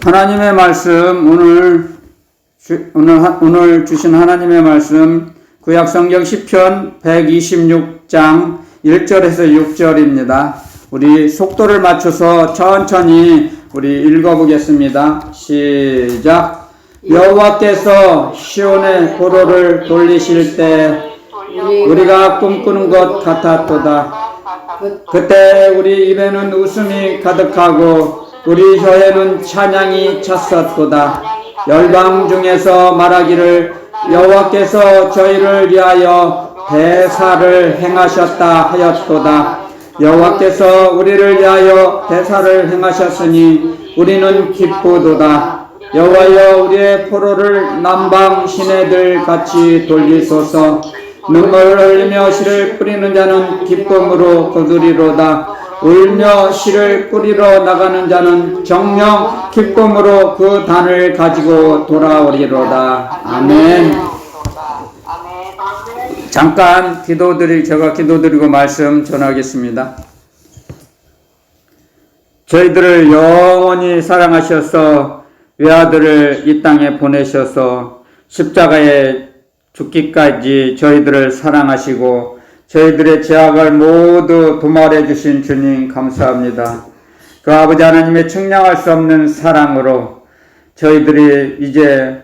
하나님의 말씀 오늘 주신 하나님의 말씀 구약 성경 시편 126장 1절에서 6절입니다. 우리 속도를 맞춰서 천천히 우리 읽어보겠습니다. 시작. 여호와께서 시온의 포로를 돌리실 때 우리가 꿈꾸는 것 같았도다. 그때 우리 입에는 웃음이 가득하고 우리 혀에는 찬양이 찼었도다. 열방 중에서 말하기를 여호와께서 저희를 위하여 대사를 행하셨다 하였도다. 여호와께서 우리를 위하여 대사를 행하셨으니 우리는 기쁘도다. 여호와여 우리의 포로를 남방 시내들 같이 돌리소서. 눈물을 흘리며 씨를 뿌리는 자는 기쁨으로 거두리로다. 울며 씨를 뿌리러 나가는 자는 정녕 기쁨으로 그 단을 가지고 돌아오리로다. 아멘. 잠깐 제가 기도드리고 말씀 전하겠습니다. 저희들을 영원히 사랑하셔서 외아들을 이 땅에 보내셔서 십자가에 죽기까지 저희들을 사랑하시고 저희들의 죄악을 모두 도말해 주신 주님 감사합니다. 그 아버지 하나님의 측량할 수 없는 사랑으로 저희들이 이제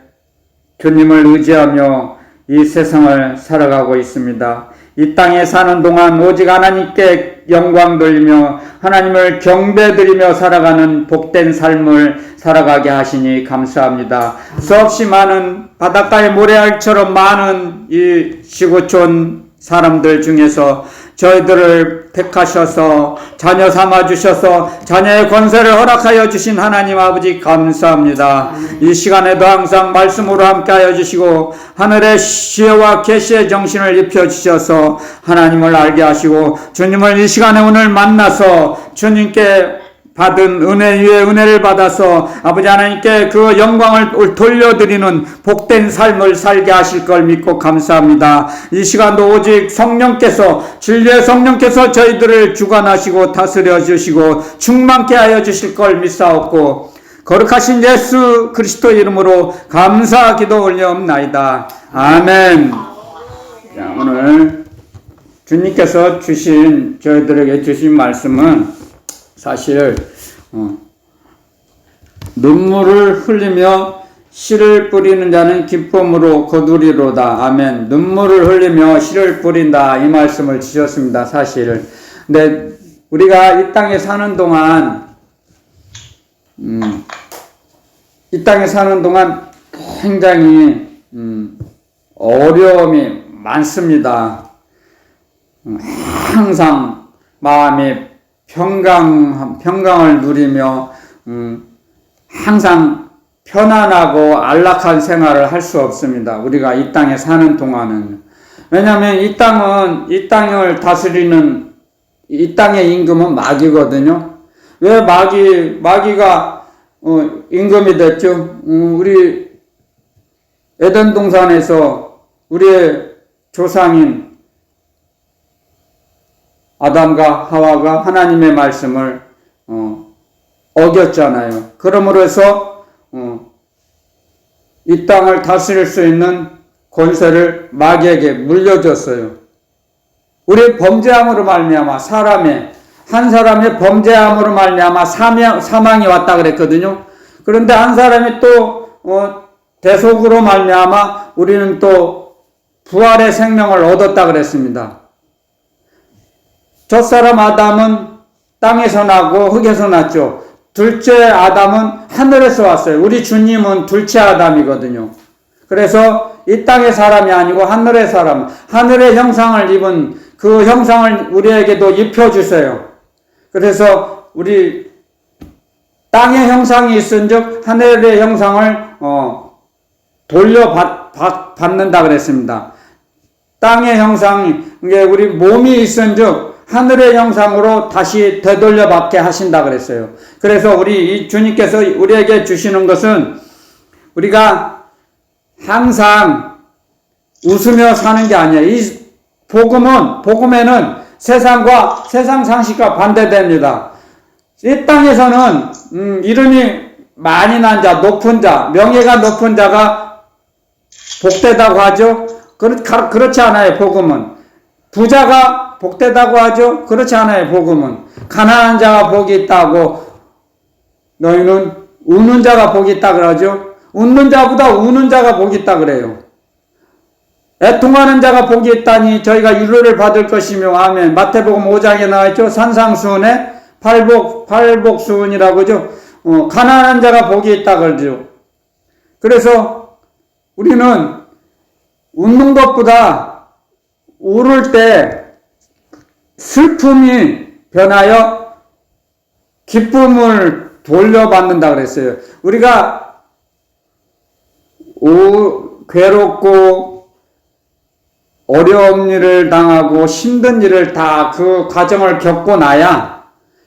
주님을 의지하며 이 세상을 살아가고 있습니다. 이 땅에 사는 동안 오직 하나님께 영광 돌리며 하나님을 경배드리며 살아가는 복된 삶을 살아가게 하시니 감사합니다. 수없이 많은 바닷가의 모래알처럼 많은 이 시고촌 사람들 중에서 저희들을 택하셔서 자녀 삼아주셔서 자녀의 권세를 허락하여 주신 하나님 아버지 감사합니다. 이 시간에도 항상 말씀으로 함께하여 주시고 하늘의 시와 계시의 정신을 입혀주셔서 하나님을 알게 하시고 주님을 이 시간에 오늘 만나서 주님께 받은 은혜 위에 은혜를 받아서 아버지 하나님께 그 영광을 돌려드리는 복된 삶을 살게 하실 걸 믿고 감사합니다. 이 시간도 오직 성령께서 진리의 성령께서 저희들을 주관하시고 다스려 주시고 충만케 하여 주실 걸 믿사옵고 거룩하신 예수 그리스도 이름으로 감사 기도 올려옵나이다. 아멘. 자, 오늘 주님께서 저희들에게 주신 말씀은 사실 눈물을 흘리며 씨를 뿌리는 자는 기쁨으로 거두리로다. 아멘. 눈물을 흘리며 씨를 뿌린다 이 말씀을 주셨습니다. 사실 근데 우리가 이 땅에 사는 동안 굉장히 어려움이 많습니다. 항상 마음이 평강을 누리며 항상 편안하고 안락한 생활을 할 수 없습니다. 우리가 이 땅에 사는 동안은. 왜냐하면 이 땅을 다스리는 이 땅의 임금은 마귀거든요. 왜 마귀가 임금이 됐죠? 우리 에덴 동산에서 우리의 조상인 아담과 하와가 하나님의 말씀을 어겼잖아요. 그러므로 해서 이 땅을 다스릴 수 있는 권세를 마귀에게 물려줬어요. 우리 범죄함으로 말미암아 한 사람의 범죄함으로 말미암아 사망이 왔다 그랬거든요. 그런데 한 사람이 또 대속으로 말미암아 우리는 또 부활의 생명을 얻었다 그랬습니다. 첫사람 아담은 땅에서 나고 흙에서 났죠. 둘째 아담은 하늘에서 왔어요. 우리 주님은 둘째 아담이거든요. 그래서 이 땅의 사람이 아니고 하늘의 사람, 하늘의 형상을 입은 그 형상을 우리에게도 입혀주세요. 그래서 우리 땅의 형상이 있은즉 하늘의 형상을 돌려받는다 그랬습니다. 땅의 형상이 우리 몸이 있은즉 하늘의 형상으로 다시 되돌려받게 하신다 그랬어요. 그래서 이 주님께서 우리에게 주시는 것은 우리가 항상 웃으며 사는 게 아니에요. 이 복음에는 세상 상식과 반대됩니다. 이 땅에서는 이름이 많이 난 자, 높은 자, 명예가 높은 자가 복되다고 하죠. 그렇지 않아요, 복음은. 부자가 복되다고 하죠. 그렇지 않아요, 복음은. 가난한 자가 복이 있다고, 너희는 우는 자가 복이 있다 그러죠. 웃는 자보다 우는 자가 복이 있다 그래요. 애통하는 자가 복이 있다니 저희가 위로를 받을 것이며, 아멘. 마태복음 5장에 나와있죠. 산상수훈에 팔복수훈이라고 하죠. 가난한 자가 복이 있다 그러죠. 그래서 우리는 웃는 것보다 울을 때 슬픔이 변하여 기쁨을 돌려받는다 그랬어요. 우리가 괴롭고 어려운 일을 당하고 힘든 일을 다 그 과정을 겪고 나야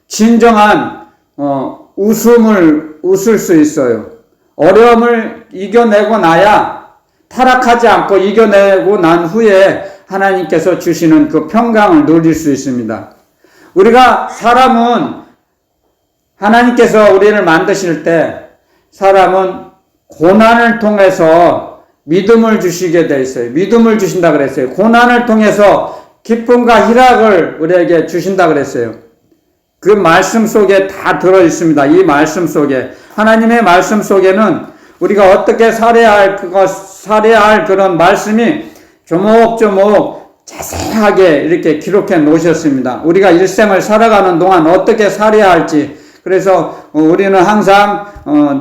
진정한 웃음을 웃을 수 있어요. 어려움을 이겨내고 나야, 타락하지 않고 이겨내고 난 후에 하나님께서 주시는 그 평강을 누릴 수 있습니다. 우리가 사람은 하나님께서 우리를 만드실 때 사람은 고난을 통해서 믿음을 주시게 돼 있어요. 믿음을 주신다 그랬어요. 고난을 통해서 기쁨과 희락을 우리에게 주신다 그랬어요. 그 말씀 속에 다 들어 있습니다. 이 말씀 속에, 하나님의 말씀 속에는 우리가 어떻게 살아야 할 그런 말씀이 조목조목 자세하게 이렇게 기록해 놓으셨습니다. 우리가 일생을 살아가는 동안 어떻게 살아야 할지. 그래서 우리는 항상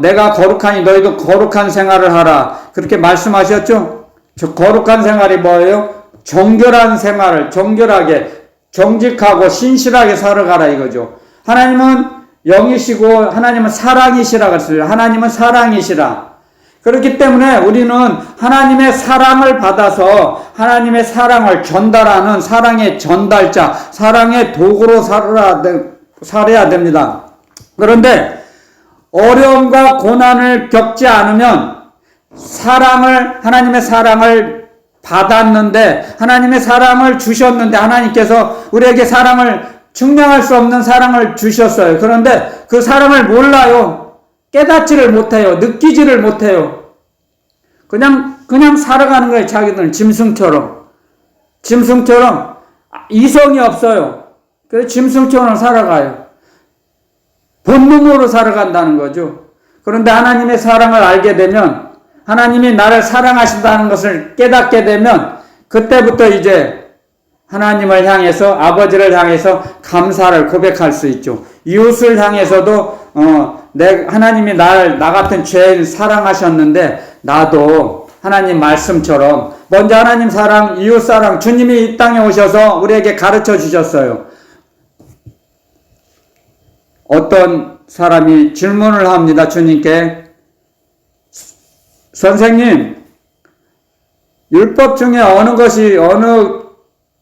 내가 거룩하니 너희도 거룩한 생활을 하라, 그렇게 말씀하셨죠. 저 거룩한 생활이 뭐예요? 정결한 생활을 정결하게, 정직하고 신실하게 살아가라 이거죠. 하나님은 영이시고 하나님은 사랑이시라 그랬어요. 하나님은 사랑이시라. 그렇기 때문에 우리는 하나님의 사랑을 받아서 하나님의 사랑을 전달하는 사랑의 전달자, 사랑의 도구로 살아야 됩니다. 그런데 어려움과 고난을 겪지 않으면 하나님의 사랑을 받았는데, 하나님의 사랑을 주셨는데, 하나님께서 우리에게 사랑을 증명할 수 없는 사랑을 주셨어요. 그런데 그 사랑을 몰라요. 깨닫지를 못해요. 느끼지를 못해요. 그냥 살아가는 거예요. 자기들은 짐승처럼 이성이 없어요. 그래서 짐승처럼 살아가요. 본능으로 살아간다는 거죠. 그런데 하나님의 사랑을 알게 되면, 하나님이 나를 사랑하신다는 것을 깨닫게 되면, 그때부터 이제 하나님을 향해서, 아버지를 향해서 감사를 고백할 수 있죠. 이웃을 향해서도 하나님이 나 같은 죄인 사랑하셨는데 나도 하나님 말씀처럼 먼저 하나님 사랑, 이웃 사랑, 주님이 이 땅에 오셔서 우리에게 가르쳐 주셨어요. 어떤 사람이 질문을 합니다. 주님께, 선생님, 율법 중에 어느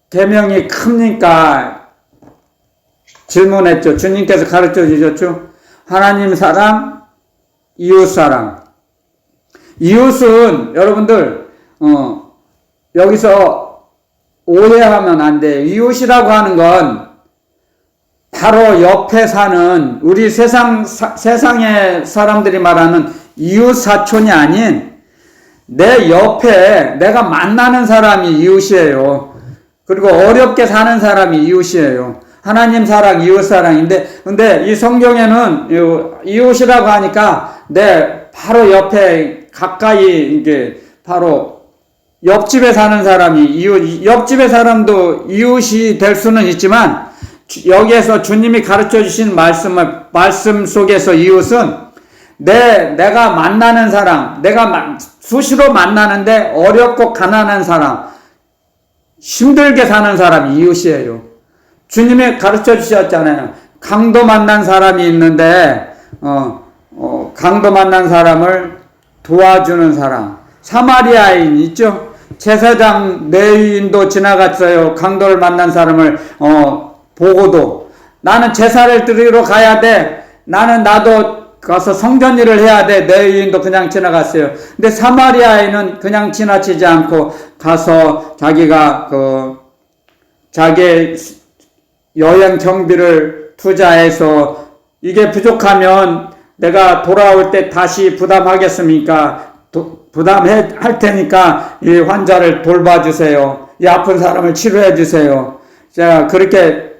계명이 큽니까? 질문했죠. 주님께서 가르쳐 주셨죠. 하나님 사랑, 이웃 사랑. 이웃은 여러분들 여기서 오해하면 안 돼요. 이웃이라고 하는 건 바로 옆에 사는 우리 세상의 사람들이 말하는 이웃 사촌이 아닌 내 옆에 내가 만나는 사람이 이웃이에요. 그리고 어렵게 사는 사람이 이웃이에요. 하나님 사랑, 이웃 사랑인데, 근데 이 성경에는 이웃이라고 하니까 내 바로 옆에 가까이 이게 바로 옆집에 사는 사람이 이웃, 옆집에 사람도 이웃이 될 수는 있지만, 여기에서 주님이 가르쳐 주신 말씀 속에서 이웃은 내가 만나는 사람, 내가 수시로 만나는데 어렵고 가난한 사람, 힘들게 사는 사람이 이웃이에요. 주님이 가르쳐 주셨잖아요. 강도 만난 사람이 있는데 강도 만난 사람을 도와주는 사람, 사마리아인 있죠? 제사장 레위인도 지나갔어요. 강도를 만난 사람을 보고도 나는 제사를 드리러 가야 돼. 나도 가서 성전 일을 해야 돼. 레위인도 그냥 지나갔어요. 근데 사마리아인은 그냥 지나치지 않고 가서 자기가 자기 여행 경비를 투자해서 이게 부족하면 내가 돌아올 때 다시 부담하겠습니까? 부담할 테니까 이 환자를 돌봐주세요. 이 아픈 사람을 치료해 주세요. 제가 그렇게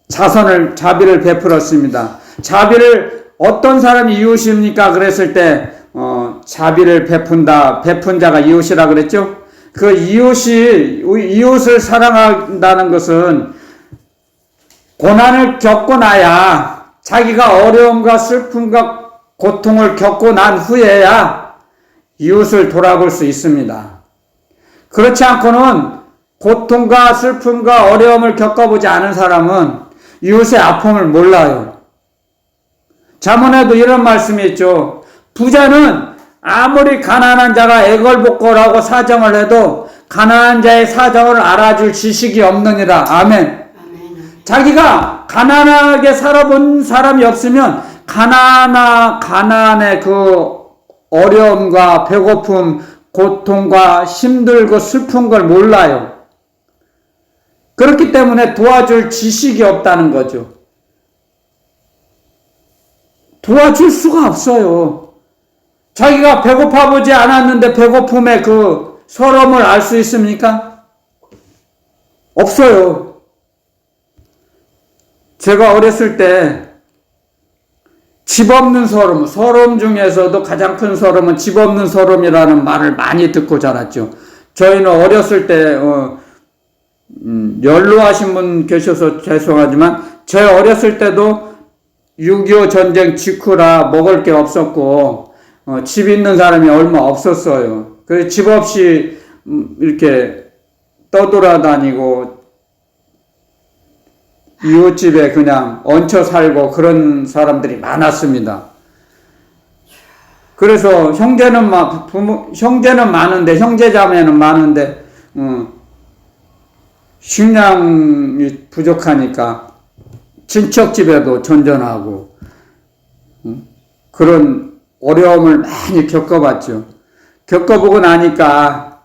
자비를 베풀었습니다. 자비를 어떤 사람이 이웃입니까? 그랬을 때 자비를 베푼 자가 이웃이라 그랬죠? 그 이웃을 사랑한다는 것은 고난을 겪고 나야, 자기가 어려움과 슬픔과 고통을 겪고 난 후에야 이웃을 돌아볼 수 있습니다. 그렇지 않고는 고통과 슬픔과 어려움을 겪어보지 않은 사람은 이웃의 아픔을 몰라요. 잠언에도 이런 말씀이 있죠. 부자는 아무리 가난한 자가 애걸복걸하고 사정을 해도 가난한 자의 사정을 알아줄 지식이 없느니라. 아멘. 자기가 가난하게 살아본 사람이 없으면 가난의 그 어려움과 배고픔, 고통과 힘들고 슬픈 걸 몰라요. 그렇기 때문에 도와줄 지식이 없다는 거죠. 도와줄 수가 없어요. 자기가 배고파 보지 않았는데 배고픔의 그 서러움을 알 수 있습니까? 없어요. 제가 어렸을 때 집 없는 서름 중에서도 가장 큰 서름은 집 없는 서름이라는 말을 많이 듣고 자랐죠. 저희는 어렸을 때 연로하신 분 계셔서 죄송하지만 제 어렸을 때도 6.25 전쟁 직후라 먹을 게 없었고 집 있는 사람이 얼마 없었어요. 그래서 집 없이 이렇게 떠돌아다니고 이웃집에 그냥 얹혀 살고 그런 사람들이 많았습니다. 그래서 형제는 많은데, 형제자매는 많은데, 식량이 부족하니까 친척집에도 전전하고, 그런 어려움을 많이 겪어봤죠. 겪어보고 나니까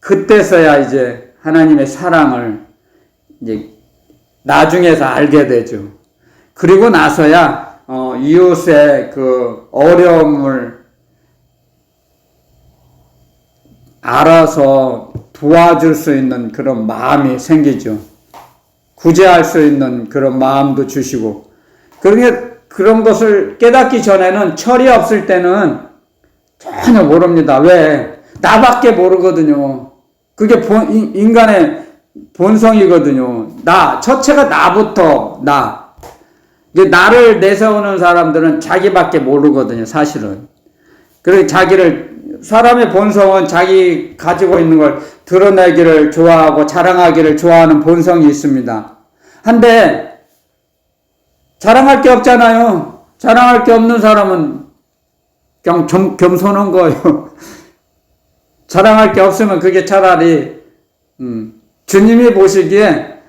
그때서야 이제 하나님의 사랑을 이제 나중에서 알게 되죠. 그리고 나서야 이웃의 그 어려움을 알아서 도와줄 수 있는 그런 마음이 생기죠. 구제할 수 있는 그런 마음도 주시고. 그런 것을 깨닫기 전에는 철이 없을 때는 전혀 모릅니다. 왜? 나밖에 모르거든요. 그게 인간의 본성이거든요. 첫째가 나부터, 이제 나를 내세우는 사람들은 자기밖에 모르거든요, 사실은. 그래서 사람의 본성은 자기 가지고 있는 걸 드러내기를 좋아하고 자랑하기를 좋아하는 본성이 있습니다. 한데, 자랑할 게 없잖아요. 자랑할 게 없는 사람은 그냥 겸손한 거예요. 자랑할 게 없으면 그게 차라리, 주님이 보시기에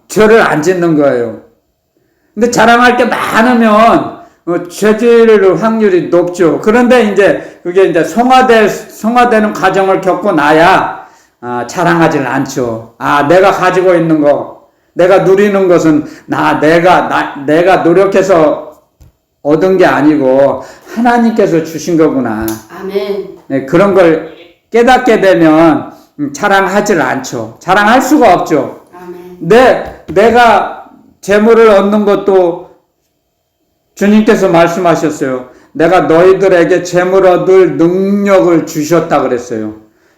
죄를 안 짓는 거예요. 근데 자랑할 게 많으면 죄 지을 확률이 높죠. 그런데 이제 그게 이제 성화되는 과정을 겪고 나야 자랑하지는 않죠. 내가 가지고 있는 거, 내가 누리는 것은 내가 노력해서 얻은 게 아니고 하나님께서 주신 거구나. 아멘. 네, 그런 걸 깨닫게 되면 자랑하지를 않죠. 자랑할 수가 없죠. 아멘. 내가 재물을 얻는 것도 주님께서 말씀하셨어요. 내가 너희들에게 재물 얻을 능력을 주셨다 그랬어요.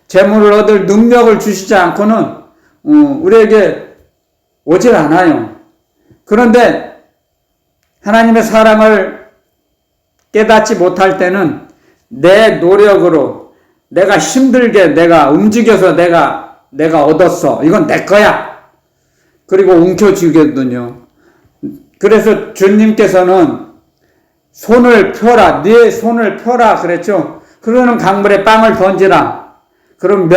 재물을 얻을 능력을 주시지 않고는 우리에게 오질 않아요. 그런데 하나님의 사랑을 깨닫지 못할 때는 내 노력으로 내가 힘들게 내가 움직여서 내가 얻었어. 이건 내 거야. 그리고 움켜쥐거든요. 그래서 주님께서는 손을 펴라. 네 손을 펴라 그랬죠. 그러는 강물에 빵을 던지라. 그럼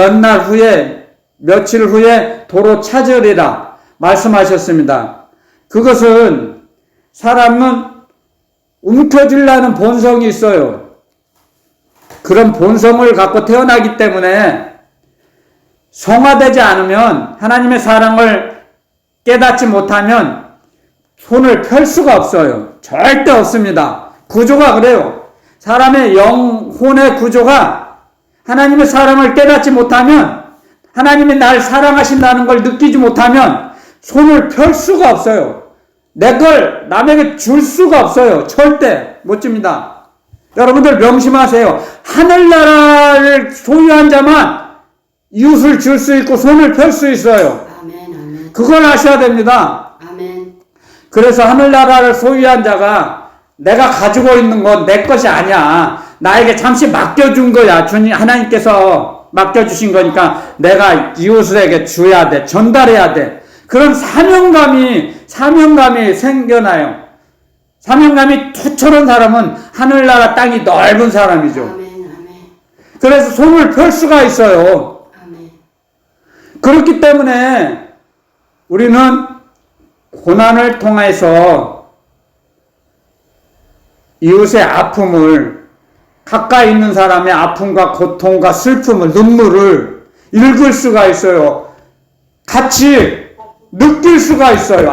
며칠 후에 도로 찾으리라 말씀하셨습니다. 그것은 사람은 움켜쥐려는 본성이 있어요. 그런 본성을 갖고 태어나기 때문에 성화되지 않으면 하나님의 사랑을 깨닫지 못하면 손을 펼 수가 없어요. 절대 없습니다. 구조가 그래요. 사람의 영혼의 구조가 하나님의 사랑을 깨닫지 못하면, 하나님이 날 사랑하신다는 걸 느끼지 못하면 손을 펼 수가 없어요. 내 걸 남에게 줄 수가 없어요. 절대 못 줍니다. 여러분들 명심하세요. 하늘나라를 소유한 자만 이웃을 줄 수 있고 손을 펼 수 있어요. 아멘, 아멘. 그걸 아셔야 됩니다. 아멘. 그래서 하늘나라를 소유한 자가 내가 가지고 있는 건 내 것이 아니야. 나에게 잠시 맡겨준 거야. 주님, 하나님께서 맡겨주신 거니까 내가 이웃에게 줘야 돼. 전달해야 돼. 그런 사명감이 생겨나요. 사명감이 투철한 사람은 하늘나라 땅이 넓은 사람이죠. 아멘, 아멘. 그래서 손을 펼 수가 있어요. 아멘. 그렇기 때문에 우리는 고난을 통해서 이웃의 아픔을, 가까이 있는 사람의 아픔과 고통과 슬픔을, 눈물을 읽을 수가 있어요. 같이 느낄 수가 있어요.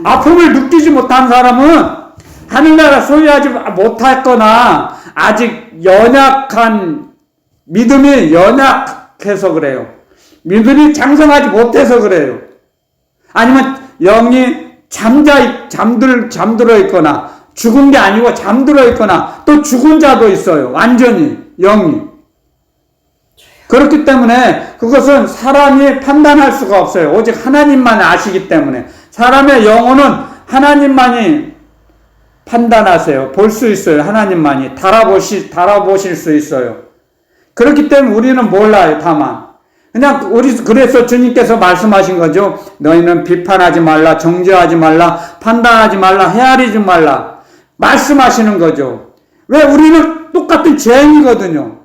아픔을 느끼지 못한 사람은 하늘나라 소유하지 못했거나 아직 연약한, 믿음이 연약해서 그래요. 믿음이 장성하지 못해서 그래요. 아니면 영이 잠들어 있거나, 죽은 게 아니고 잠들어 있거나, 또 죽은 자도 있어요. 완전히 영이. 그렇기 때문에 그것은 사람이 판단할 수가 없어요. 오직 하나님만 아시기 때문에. 사람의 영혼은 하나님만이 판단하세요. 볼 수 있어요. 하나님만이 달아보실 수 있어요. 그렇기 때문에 우리는 몰라요. 다만 그냥 그래서 주님께서 말씀하신 거죠. 너희는 비판하지 말라, 정죄하지 말라, 판단하지 말라, 헤아리지 말라 말씀하시는 거죠. 왜? 우리는 똑같은 죄인이거든요.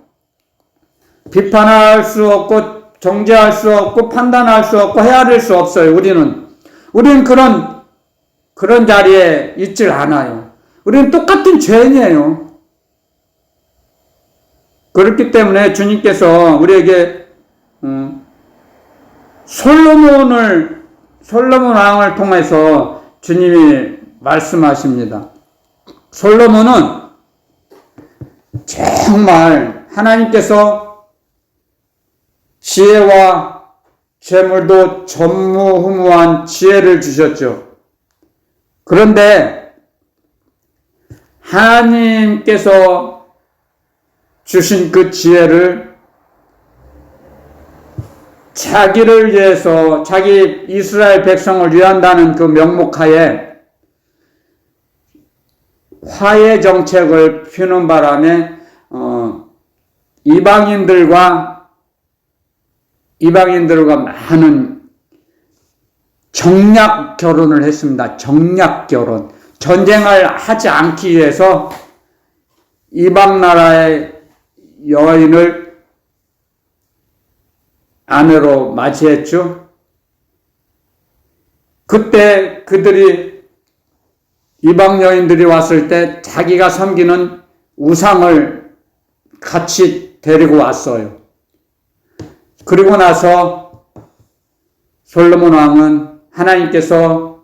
비판할 수 없고, 정죄할 수 없고, 판단할 수 없고, 헤아릴 수 없어요. 우리는 그런 자리에 있질 않아요. 우리는 똑같은 죄인이에요. 그렇기 때문에 주님께서 우리에게 솔로몬 왕을 통해서 주님이 말씀하십니다. 솔로몬은 정말 하나님께서 지혜와 재물도 전무후무한 지혜를 주셨죠. 그런데 하나님께서 주신 그 지혜를 자기를 위해서, 자기 이스라엘 백성을 위한다는 그 명목하에 화해 정책을 펴는 바람에 이방인들과 많은 정략 결혼을 했습니다. 정략 결혼. 전쟁을 하지 않기 위해서 이방 나라의 여인을 아내로 맞이했죠. 그때 이방 여인들이 왔을 때 자기가 섬기는 우상을 같이 데리고 왔어요. 그리고 나서 솔로몬 왕은 하나님께서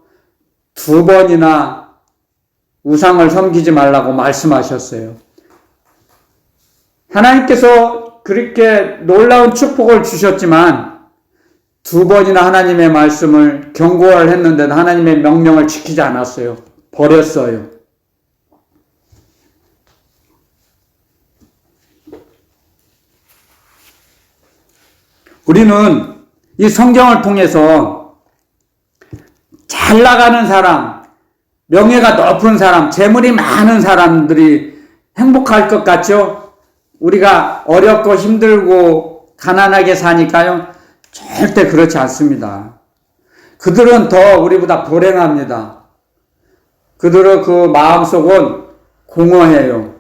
2번이나 우상을 섬기지 말라고 말씀하셨어요. 하나님께서 그렇게 놀라운 축복을 주셨지만 2번이나 하나님의 말씀을 경고를 했는데도 하나님의 명령을 지키지 않았어요. 버렸어요. 우리는 이 성경을 통해서 잘 나가는 사람, 명예가 높은 사람, 재물이 많은 사람들이 행복할 것 같죠? 우리가 어렵고 힘들고 가난하게 사니까요. 절대 그렇지 않습니다. 그들은 더 우리보다 불행합니다. 그들의 그 마음속은 공허해요.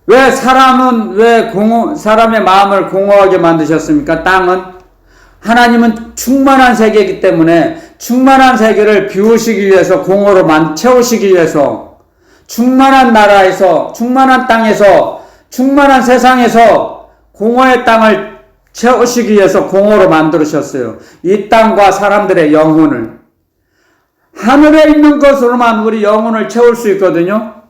왜 사람의 마음을 공허하게 만드셨습니까? 하나님은 충만한 세계이기 때문에 충만한 세계를 비우시기 위해서, 공허로 채우시기 위해서, 충만한 나라에서, 충만한 땅에서, 충만한 세상에서 공허의 땅을 채우시기 위해서 공허로 만들으셨어요. 이 땅과 사람들의 영혼을. 하늘에 있는 것으로만 우리 영혼을 채울 수 있거든요.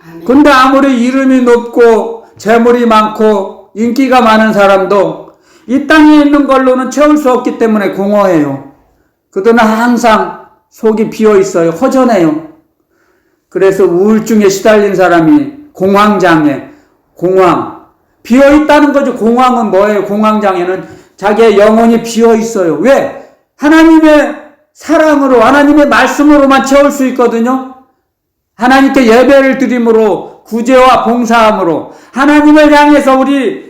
아멘. 근데 아무리 이름이 높고 재물이 많고 인기가 많은 사람도 이 땅에 있는 걸로는 채울 수 없기 때문에 공허해요. 그들은 항상 속이 비어 있어요. 허전해요. 그래서 우울증에 시달린 사람이 공황장애, 공황. 비어 있다는 거죠. 공황은 뭐예요? 공황장애는 자기의 영혼이 비어 있어요. 왜? 하나님의 사랑으로, 하나님의 말씀으로만 채울 수 있거든요. 하나님께 예배를 드림으로, 구제와 봉사함으로, 하나님을 향해서 우리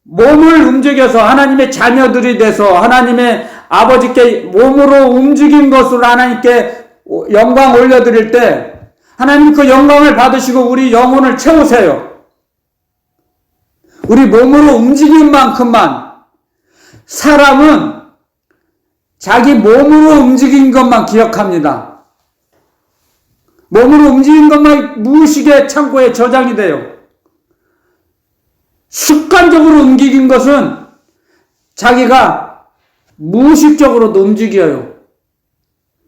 몸을 움직여서 하나님의 자녀들이 돼서 하나님의 아버지께 몸으로 움직인 것으로 하나님께 영광 올려드릴 때 하나님 그 영광을 받으시고 우리 영혼을 채우세요. 우리 몸으로 움직인 만큼만. 사람은 자기 몸으로 움직인 것만 기억합니다. 몸으로 움직인 것만 무의식의 창고에 저장이 돼요. 습관적으로 움직인 것은 자기가 무의식적으로도 움직여요.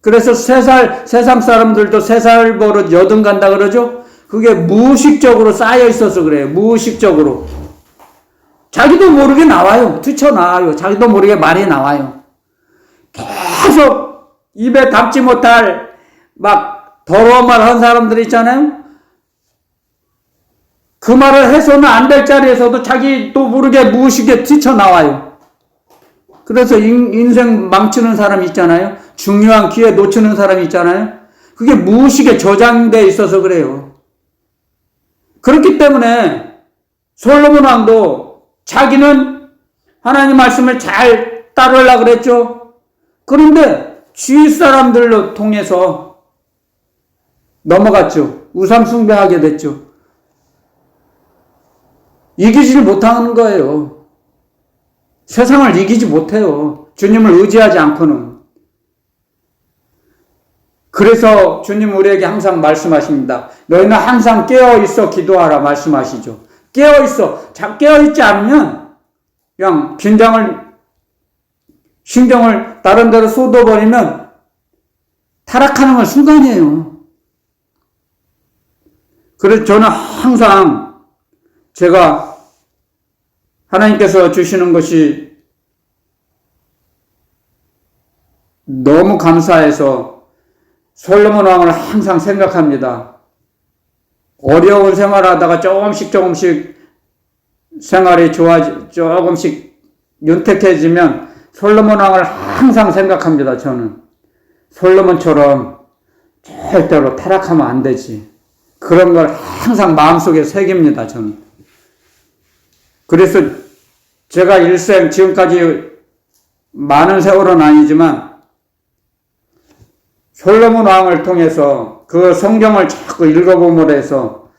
그래서 세상 사람들도 3살 버릇 여든 간다 그러죠? 그게 무의식적으로 쌓여 있어서 그래요. 무의식적으로. 자기도 모르게 나와요. 뛰쳐나와요. 자기도 모르게 말이 나와요. 계속 입에 담지 못할 막 더러운 말 한 사람들 있잖아요. 그 말을 해서는 안 될 자리에서도 자기도 모르게 무의식에 뛰쳐나와요. 그래서 인생 망치는 사람 있잖아요. 중요한 기회 놓치는 사람 있잖아요. 그게 무의식에 저장돼 있어서 그래요. 그렇기 때문에 솔로몬 왕도 자기는 하나님 말씀을 잘 따르려고 그랬죠. 그런데 주위 사람들로 통해서 넘어갔죠. 우상 숭배하게 됐죠. 이기지를 못하는 거예요. 세상을 이기지 못해요. 주님을 의지하지 않고는. 그래서 주님 우리에게 항상 말씀하십니다. 너희는 항상 깨어있어 기도하라 말씀하시죠. 깨어있어. 깨어있지 않으면 그냥 신경을 다른 데로 쏟아버리면 타락하는 건 순간이에요. 그래서 저는 항상 제가 하나님께서 주시는 것이 너무 감사해서 솔로몬 왕을 항상 생각합니다. 어려운 생활하다가 조금씩 생활이 조금씩 윤택해지면 솔로몬 왕을 항상 생각합니다. 저는 솔로몬처럼 절대로 타락하면 안 되지. 그런 걸 항상 마음속에 새깁니다. 저는. 그래서 제가 일생 지금까지 많은 세월은 아니지만 솔로몬 왕을 통해서 그 성경을 자꾸 읽어보므로 해서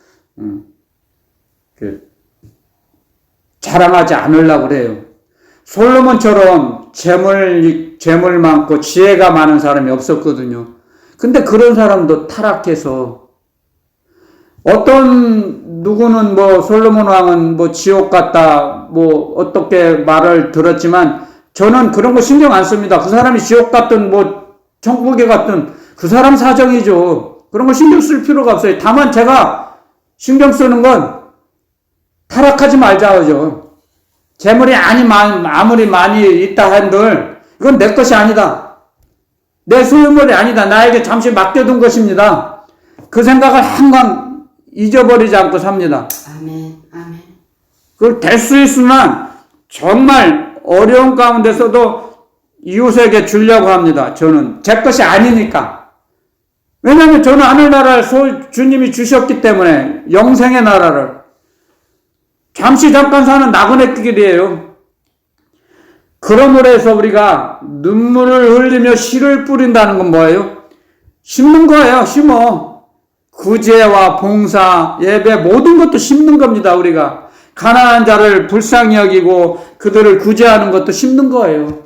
자랑하지 않으려고 그래요. 솔로몬처럼 재물 많고 지혜가 많은 사람이 없었거든요. 근데 그런 사람도 타락해서 어떤 누구는 솔로몬 왕은 지옥 같다 어떻게 말을 들었지만 저는 그런 거 신경 안 씁니다. 그 사람이 지옥 갔든 천국에 갔든 그 사람 사정이죠. 그런 거 신경 쓸 필요가 없어요. 다만 제가 신경 쓰는 건 타락하지 말자죠. 재물이 아무리 많이 있다 한들 이건 내 것이 아니다. 내 소유물이 아니다. 나에게 잠시 맡겨둔 것입니다. 그 생각을 항상 잊어버리지 않고 삽니다. 아멘. 아멘. 그걸 될 수 있으면 정말 어려운 가운데서도 이웃에게 주려고 합니다. 저는 제 것이 아니니까. 왜냐하면 저는 하늘나라를 주님이 주셨기 때문에 영생의 나라를 잠시 잠깐 사는 나그네 길이에요. 그러므로 해서 우리가 눈물을 흘리며 씨를 뿌린다는 건 뭐예요? 심는 거예요. 심어. 구제와 봉사, 예배 모든 것도 심는 겁니다. 우리가 가난한 자를 불쌍히 여기고 그들을 구제하는 것도 심는 거예요.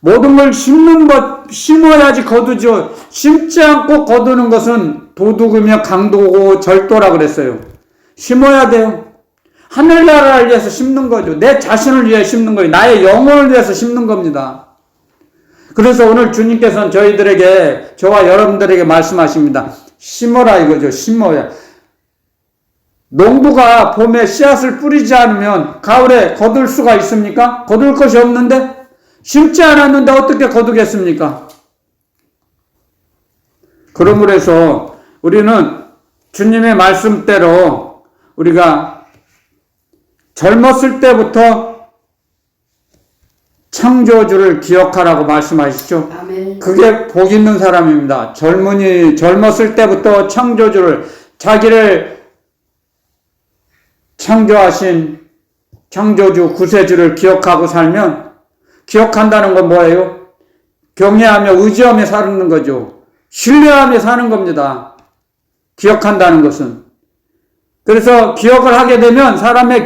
모든 걸 심어야지 거두죠. 심지 않고 거두는 것은 도둑이며 강도고 절도라 그랬어요. 심어야 돼요. 하늘나라를 위해서 심는 거죠. 내 자신을 위해 심는 거예요. 나의 영혼을 위해서 심는 겁니다. 그래서 오늘 주님께서는 저희들에게, 저와 여러분들에게 말씀하십니다. 심어라 이거죠. 심어야. 농부가 봄에 씨앗을 뿌리지 않으면 가을에 거둘 수가 있습니까? 거둘 것이 없는데? 심지 않았는데 어떻게 거두겠습니까? 그러므로 해서 우리는 주님의 말씀대로 우리가 젊었을 때부터 창조주를 기억하라고 말씀하시죠. 아멘. 그게 복 있는 사람입니다. 젊었을 때부터 창조주를, 자기를 창조하신 창조주, 구세주를 기억하고 살면, 기억한다는 건 뭐예요? 경외하며 의지하며 사는 거죠. 신뢰하며 사는 겁니다. 기억한다는 것은. 그래서 기억을 하게 되면 사람의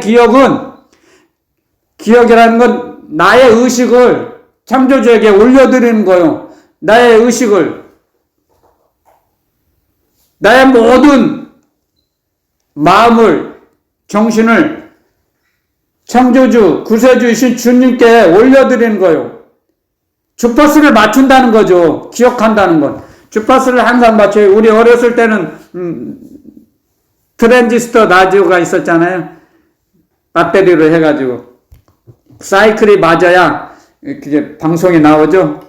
기억이라는 건 나의 의식을 창조주에게 올려드리는 거예요. 나의 의식을, 나의 모든 마음을, 정신을 창조주, 구세주이신 주님께 올려드리는 거예요. 주파수를 맞춘다는 거죠. 기억한다는 건. 주파수를 항상 맞춰요. 우리 어렸을 때는 트랜지스터 라디오가 있었잖아요. 배터리로 해가지고 사이클이 맞아야 그게 방송이 나오죠.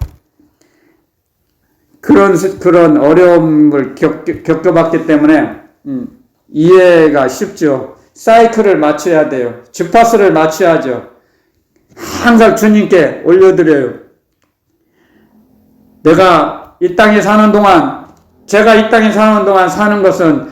그런 어려움을 겪어봤기 때문에 이해가 쉽죠. 사이클을 맞춰야 돼요. 주파수를 맞춰야죠. 항상 주님께 올려드려요. 제가 이 땅에 사는 동안 사는 것은,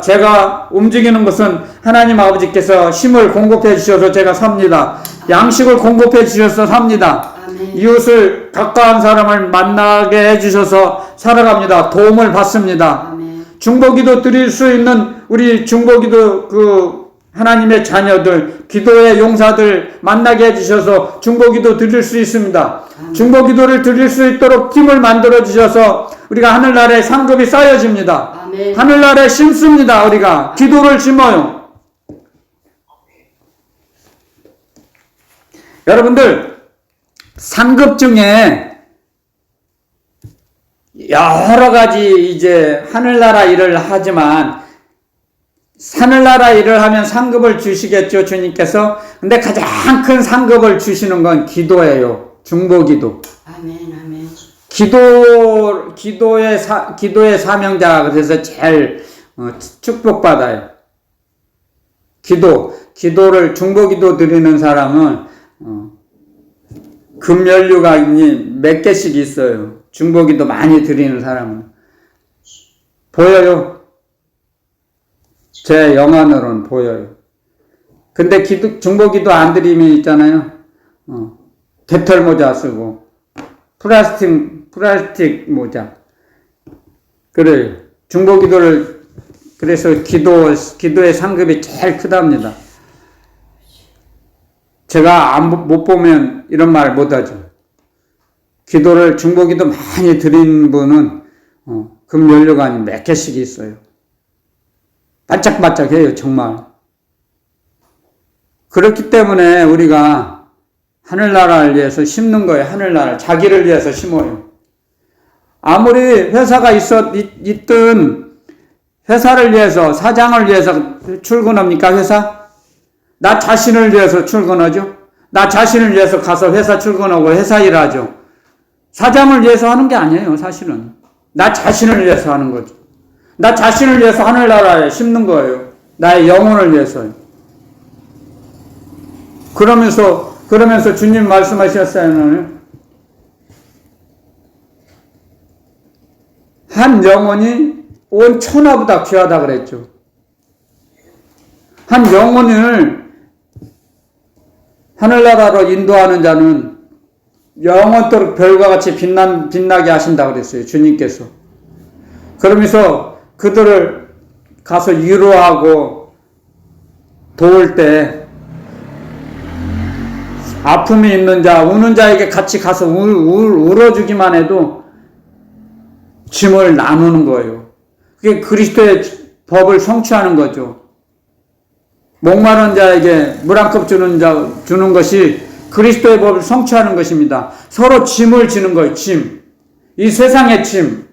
제가 움직이는 것은 하나님 아버지께서 힘을 공급해 주셔서 제가 삽니다. 양식을 공급해 주셔서 삽니다. 아멘. 이웃을, 가까운 사람을 만나게 해 주셔서 살아갑니다. 도움을 받습니다. 아멘. 중보기도 드릴 수 있는 우리 중보기도 하나님의 자녀들, 기도의 용사들 만나게 해주셔서 중보기도 드릴 수 있습니다. 중보기도를 드릴 수 있도록 팀을 만들어 주셔서 우리가 하늘나라에 상급이 쌓여집니다. 아멘. 하늘나라에 심습니다. 우리가 기도를 심어요. 여러분들, 상급 중에 여러 가지 이제 하늘나라 일을 하지만, 하늘나라 일을 하면 상급을 주시겠죠, 주님께서. 근데 가장 큰 상급을 주시는 건 기도예요. 중보기도. 아멘. 아멘. 기도의 사명자가 그래서 제일 축복받아요. 기도를, 중보기도 드리는 사람은 금연류가 몇 개씩 있어요. 중보기도 많이 드리는 사람은. 보여요. 제 영안으로는 보여요. 근데 중보기도 안 드리면 있잖아요. 개털 모자 쓰고, 플라스틱 모자. 그래요. 중보기도를, 그래서 기도의 상급이 제일 크답니다. 제가 못 보면 이런 말 못하죠. 중보기도 많이 드린 분은, 금연료관이 몇 개씩 있어요. 반짝반짝해요, 정말. 그렇기 때문에 우리가 하늘나라를 위해서 심는 거예요. 하늘나라, 자기를 위해서 심어요. 아무리 회사가 있든 회사를 위해서, 사장을 위해서 출근합니까, 회사? 나 자신을 위해서 출근하죠. 나 자신을 위해서 가서 회사 출근하고 회사 일하죠. 사장을 위해서 하는 게 아니에요, 사실은. 나 자신을 위해서 하는 거죠. 나 자신을 위해서 하늘나라에 심는 거예요. 나의 영혼을 위해서요. 그러면서 주님 말씀하셨어요. 한 영혼이 온 천하보다 귀하다 그랬죠. 한 영혼을 하늘나라로 인도하는 자는 영원토록 별과 같이 빛나게 하신다 그랬어요, 주님께서. 그러면서 그들을 가서 위로하고 도울 때, 아픔이 있는 자, 우는 자에게 같이 가서 울어주기만 해도 짐을 나누는 거예요. 그게 그리스도의 법을 성취하는 거죠. 목마른 자에게 물 한 컵 주는 것이 그리스도의 법을 성취하는 것입니다. 서로 짐을 지는 거예요. 짐. 이 세상의 짐.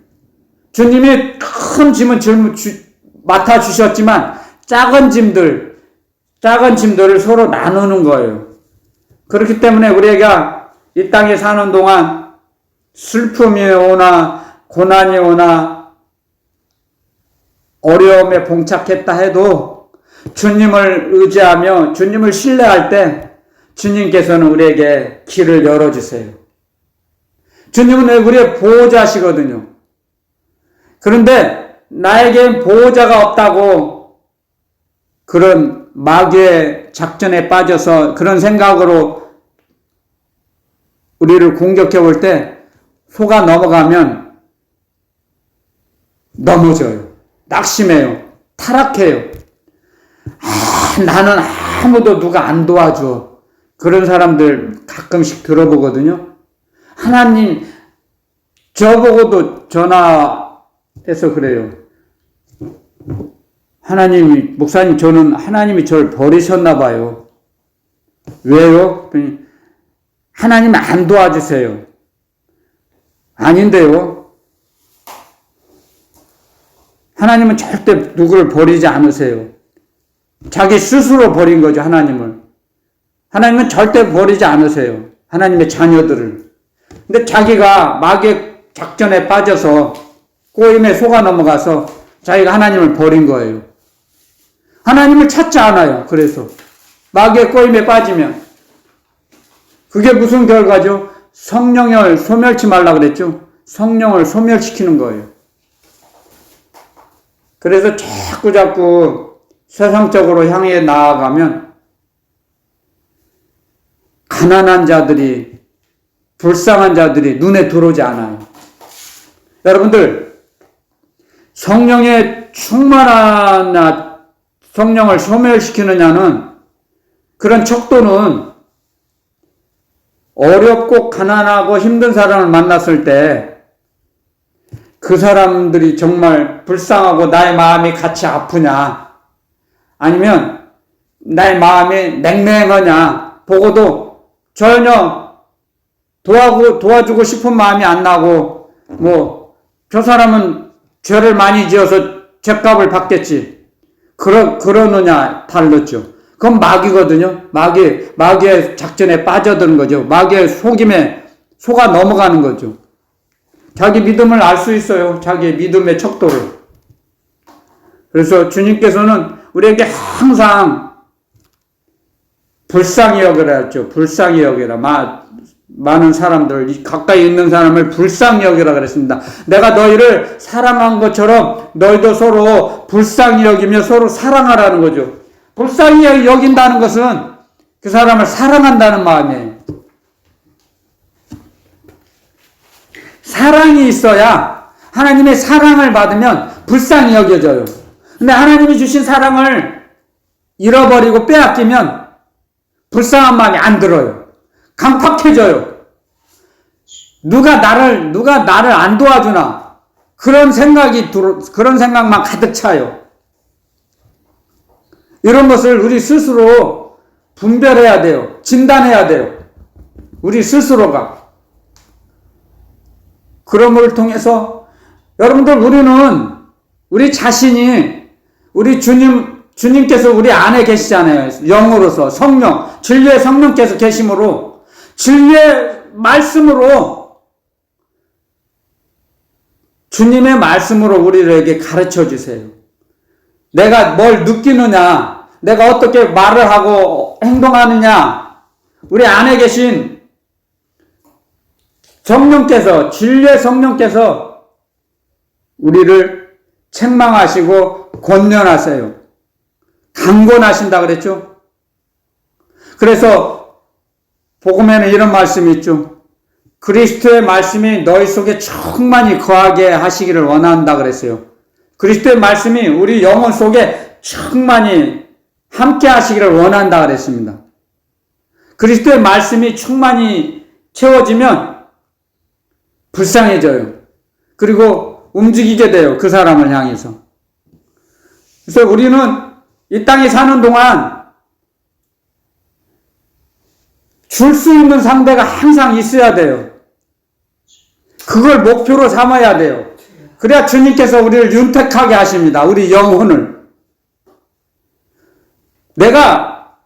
주님이 큰 짐은 맡아주셨지만 작은 짐들을 서로 나누는 거예요. 그렇기 때문에 우리가 이 땅에 사는 동안 슬픔이 오나 고난이 오나 어려움에 봉착했다 해도 주님을 의지하며 주님을 신뢰할 때 주님께서는 우리에게 길을 열어주세요. 주님은 우리의 보호자시거든요. 그런데 나에겐 보호자가 없다고 그런 마귀의 작전에 빠져서 그런 생각으로 우리를 공격해 볼 때 속아 넘어가면 넘어져요. 낙심해요. 타락해요. 나는 아무도 누가 안 도와줘. 그런 사람들 가끔씩 들어보거든요. 하나님, 저보고도 전화해서 그래요. 하나님이, 목사님, 저는 하나님이 저를 버리셨나 봐요. 왜요? 하나님 안 도와주세요. 아닌데요. 하나님은 절대 누구를 버리지 않으세요. 자기 스스로 버린 거죠, 하나님을. 하나님은 절대 버리지 않으세요. 하나님의 자녀들을. 근데 자기가 마귀의 작전에 빠져서 꼬임에 속아 넘어가서 자기가 하나님을 버린 거예요. 하나님을 찾지 않아요. 그래서 마귀의 꼬임에 빠지면 그게 무슨 결과죠? 성령을 소멸치 말라 그랬죠? 성령을 소멸시키는 거예요. 그래서 자꾸 세상적으로 향해 나아가면 가난한 자들이, 불쌍한 자들이 눈에 들어오지 않아요. 여러분들, 성령의 충만하냐, 성령을 소멸시키느냐는 그런 척도는 어렵고 가난하고 힘든 사람을 만났을 때 그 사람들이 정말 불쌍하고 나의 마음이 같이 아프냐, 아니면 나의 마음이 냉랭하냐 보고도 전혀 도와주고 싶은 마음이 안 나고, 저 사람은 죄를 많이 지어서 죄값을 받겠지. 그러느냐 달랐죠. 그건 마귀거든요. 마귀의 작전에 빠져드는 거죠. 마귀의 속임에 속아 넘어가는 거죠. 자기 믿음을 알 수 있어요. 자기의 믿음의 척도를. 그래서 주님께서는 우리에게 항상 불쌍히 여기라 했죠. 불쌍히 여기라. 많은 사람들, 가까이 있는 사람을 불쌍히 여기라 그랬습니다. 내가 너희를 사랑한 것처럼 너희도 서로 불쌍히 여기며 서로 사랑하라는 거죠. 불쌍히 여긴다는 것은 그 사람을 사랑한다는 마음이에요. 사랑이 있어야, 하나님의 사랑을 받으면 불쌍히 여겨져요. 근데 하나님이 주신 사랑을 잃어버리고 빼앗기면 불쌍한 마음이 안 들어요. 강팍해져요. 누가 나를 안 도와주나, 그런 생각만 가득 차요. 이런 것을 우리 스스로 분별해야 돼요. 진단해야 돼요. 우리 스스로가. 그런 걸 통해서 여러분들, 우리 자신이, 우리 주님께서 우리 안에 계시잖아요. 영으로서 성령, 진리의 성령께서 계심으로, 진리의 말씀으로, 주님의 말씀으로 우리에게 가르쳐 주세요. 내가 뭘 느끼느냐, 내가 어떻게 말을 하고 행동하느냐, 우리 안에 계신 성령께서, 진리의 성령께서 우리를 책망하시고 권면하세요. 강권하신다 그랬죠? 그래서 복음에는 이런 말씀이 있죠. 그리스도의 말씀이 너희 속에 충만히 거하게 하시기를 원한다 그랬어요. 그리스도의 말씀이 우리 영혼 속에 충만히 함께 하시기를 원한다 그랬습니다. 그리스도의 말씀이 충만히 채워지면 불쌍해져요. 그리고 움직이게 돼요. 그 사람을 향해서. 그래서 우리는 이 땅에 사는 동안 줄 수 있는 상대가 항상 있어야 돼요. 그걸 목표로 삼아야 돼요. 그래야 주님께서 우리를 윤택하게 하십니다. 우리 영혼을. 내가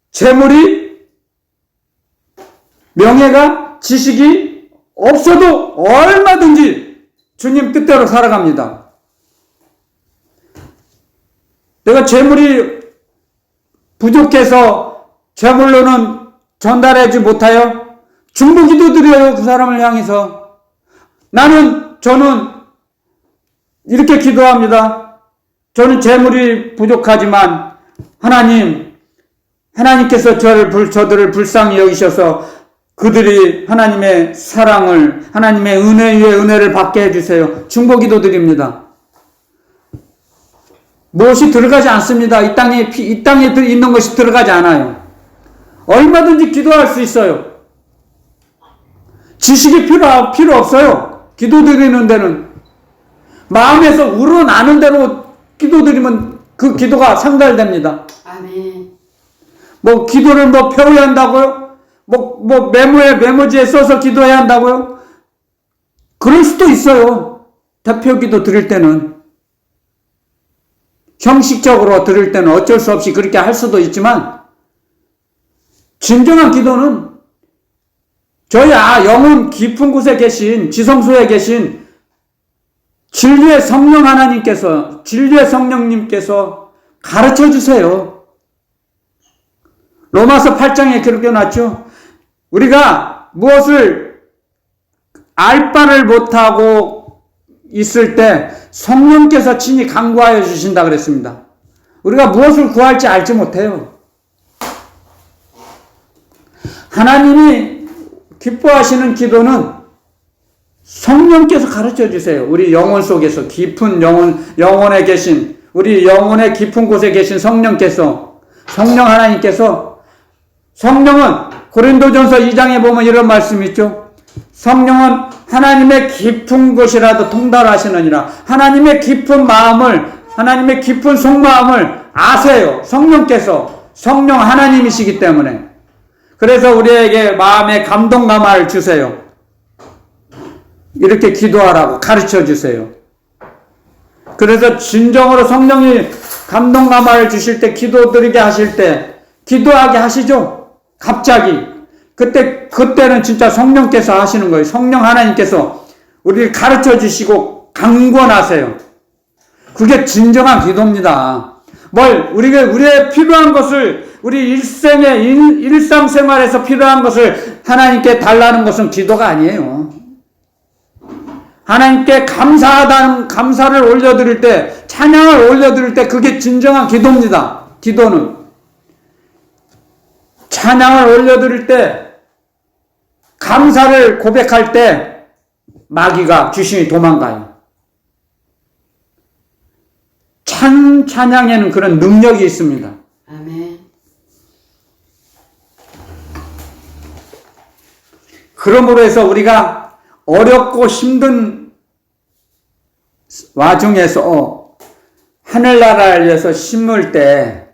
재물이, 명예가, 지식이 없어도 얼마든지 주님 뜻대로 살아갑니다. 내가 재물이 부족해서 재물로는 전달하지 못하여 중보기도 드려요. 그 사람을 향해서. 저는 이렇게 기도합니다. 저는 재물이 부족하지만 하나님께서 저들을 불쌍히 여기셔서 그들이 하나님의 사랑을, 하나님의 은혜 위에 은혜를 받게 해주세요. 중보기도 드립니다. 무엇이 들어가지 않습니다. 이 땅에 있는 것이 들어가지 않아요. 얼마든지 기도할 수 있어요. 지식이 필요 없어요. 기도 드리는 데는. 마음에서 우러나는 대로 기도 드리면 그 기도가 상달됩니다. 아멘. 기도를 배워야 한다고요? 메모지에 써서 기도해야 한다고요? 그럴 수도 있어요. 대표 기도 드릴 때는. 형식적으로 드릴 때는 어쩔 수 없이 그렇게 할 수도 있지만, 진정한 기도는 저희 영혼 깊은 곳에 계신, 지성소에 계신 진리의 성령 하나님께서, 진리의 성령님께서 가르쳐 주세요. 로마서 8장에 그렇게 놨죠. 우리가 무엇을 알 바를 못하고 있을 때 성령께서 친히 간구하여 주신다 그랬습니다. 우리가 무엇을 구할지 알지 못해요. 하나님이 기뻐하시는 기도는 성령께서 가르쳐 주세요. 우리 영혼 속에서 깊은 영혼에 계신, 우리 영혼의 깊은 곳에 계신 성령 하나님께서, 성령은 고린도전서 2장에 보면 이런 말씀이 있죠. 성령은 하나님의 깊은 곳이라도 통달하시느니라. 하나님의 깊은 마음을, 하나님의 깊은 속마음을 아세요. 성령 하나님이시기 때문에. 그래서 우리에게 마음의 감동 감화를 주세요. 이렇게 기도하라고 가르쳐 주세요. 그래서 진정으로 성령이 감동 감화를 주실 때, 기도드리게 하실 때 기도하게 하시죠. 갑자기 그때는 진짜 성령께서 하시는 거예요. 성령 하나님께서 우리를 가르쳐 주시고 강권하세요. 그게 진정한 기도입니다. 우리의 필요한 것을, 우리 일상생활에서 필요한 것을 하나님께 달라는 것은 기도가 아니에요. 하나님께 감사를 올려드릴 때, 찬양을 올려드릴 때, 그게 진정한 기도입니다. 기도는. 찬양을 올려드릴 때, 감사를 고백할 때, 마귀가, 귀신이 도망가요. 찬양에는 그런 능력이 있습니다. 아멘. 그러므로 해서 우리가 어렵고 힘든 와중에서 하늘나라를 위해서 심을 때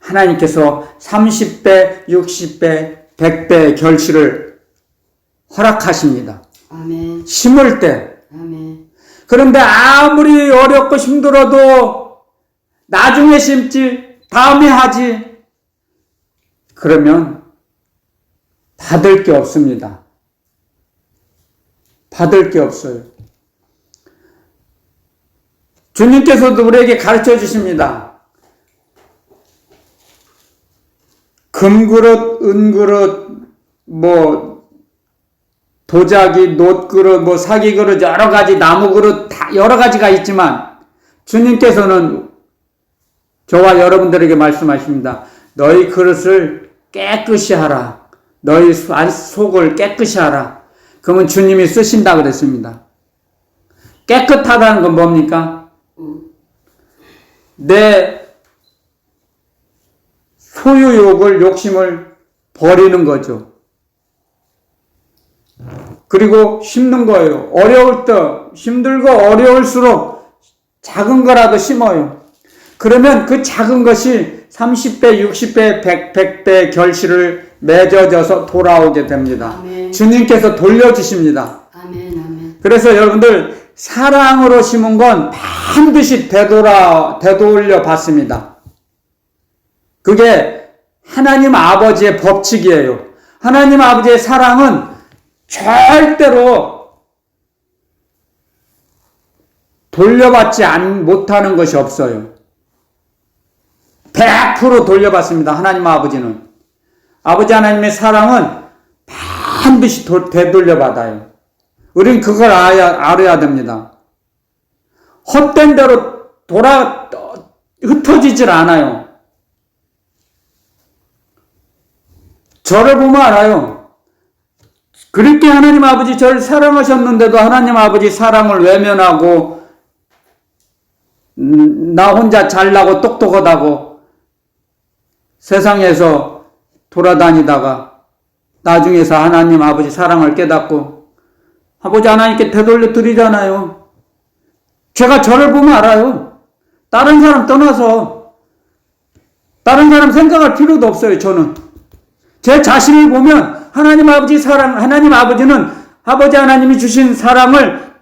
하나님께서 30배, 60배, 100배의 결실을 허락하십니다. 아멘. 심을 때. 아멘. 그런데 아무리 어렵고 힘들어도 나중에 심지, 다음에 하지, 그러면 받을 게 없습니다. 받을 게 없어요. 주님께서도 우리에게 가르쳐 주십니다. 금그릇, 은그릇, 도자기, 놋그릇, 사기그릇, 여러 가지 나무그릇, 다 여러 가지가 있지만 주님께서는 저와 여러분들에게 말씀하십니다. 너희 그릇을 깨끗이 하라. 너희 속을 깨끗이 하라. 그러면 주님이 쓰신다 그랬습니다. 깨끗하다는 건 뭡니까? 내 소유욕을, 욕심을 버리는 거죠. 그리고 심는 거예요. 어려울 때, 힘들고 어려울수록 작은 거라도 심어요. 그러면 그 작은 것이 30배, 60배, 100배 결실을 맺어져서 돌아오게 됩니다. 아멘. 주님께서 돌려주십니다. 아멘. 아멘. 그래서 여러분들 사랑으로 심은 건 반드시 되돌려 받습니다. 그게 하나님 아버지의 법칙이에요. 하나님 아버지의 사랑은 절대로 돌려받지 못하는 것이 없어요. 100% 돌려받습니다. 하나님 아버지는. 아버지 하나님의 사랑은 반드시 되돌려받아요. 우린 그걸 알아야 됩니다. 헛된 대로 흩어지질 않아요. 저를 보면 알아요. 그렇게 하나님 아버지 저를 사랑하셨는데도 하나님 아버지 사랑을 외면하고 나 혼자 잘나고 똑똑하다고 세상에서 돌아다니다가 나중에서 하나님 아버지 사랑을 깨닫고 아버지 하나님께 되돌려 드리잖아요. 제가 저를 보면 알아요. 다른 사람 떠나서 다른 사람 생각할 필요도 없어요. 저는 제 자신을 보면 하나님 아버지 사랑, 하나님 아버지는 아버지 하나님이 주신 사랑을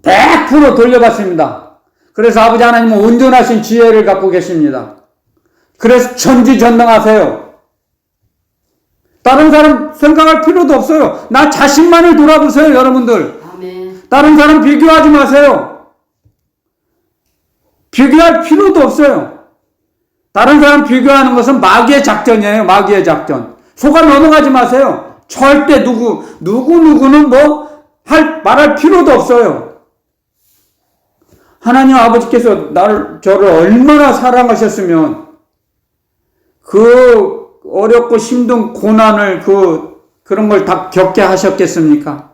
100% 돌려받습니다. 그래서 아버지 하나님은 온전하신 지혜를 갖고 계십니다. 그래서 전지전능하세요. 다른 사람 생각할 필요도 없어요. 나 자신만을 돌아보세요, 여러분들. 아멘. 다른 사람 비교하지 마세요. 비교할 필요도 없어요. 다른 사람 비교하는 것은 마귀의 작전이에요. 마귀의 작전. 속아 넘어가지 마세요. 절대 누구는 말할 필요도 없어요. 하나님 아버지께서 저를 얼마나 사랑하셨으면 그 어렵고 힘든 고난을 그런 걸 다 겪게 하셨겠습니까?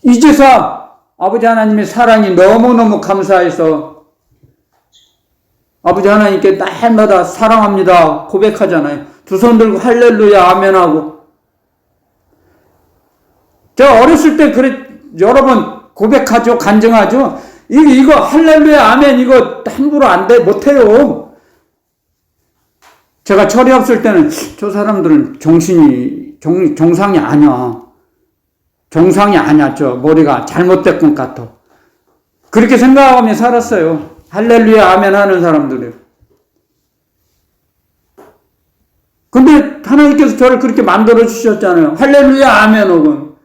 이제서 아버지 하나님의 사랑이 너무너무 감사해서 아버지 하나님께 날마다 사랑합니다 고백하잖아요. 두 손 들고 할렐루야 아멘 하고. 제가 어렸을 때 여러 번 고백하죠. 간증하죠. 이거 할렐루야 아멘 이거 함부로 못해요. 제가 철이 없을 때는 저 사람들은 정상이 아니야. 정상이 아니야. 저 머리가 잘못된 것 같아. 그렇게 생각하며 살았어요. 할렐루야 아멘 하는 사람들이요. 근데 하나님께서 저를 그렇게 만들어 주셨잖아요. 할렐루야 아멘 하고.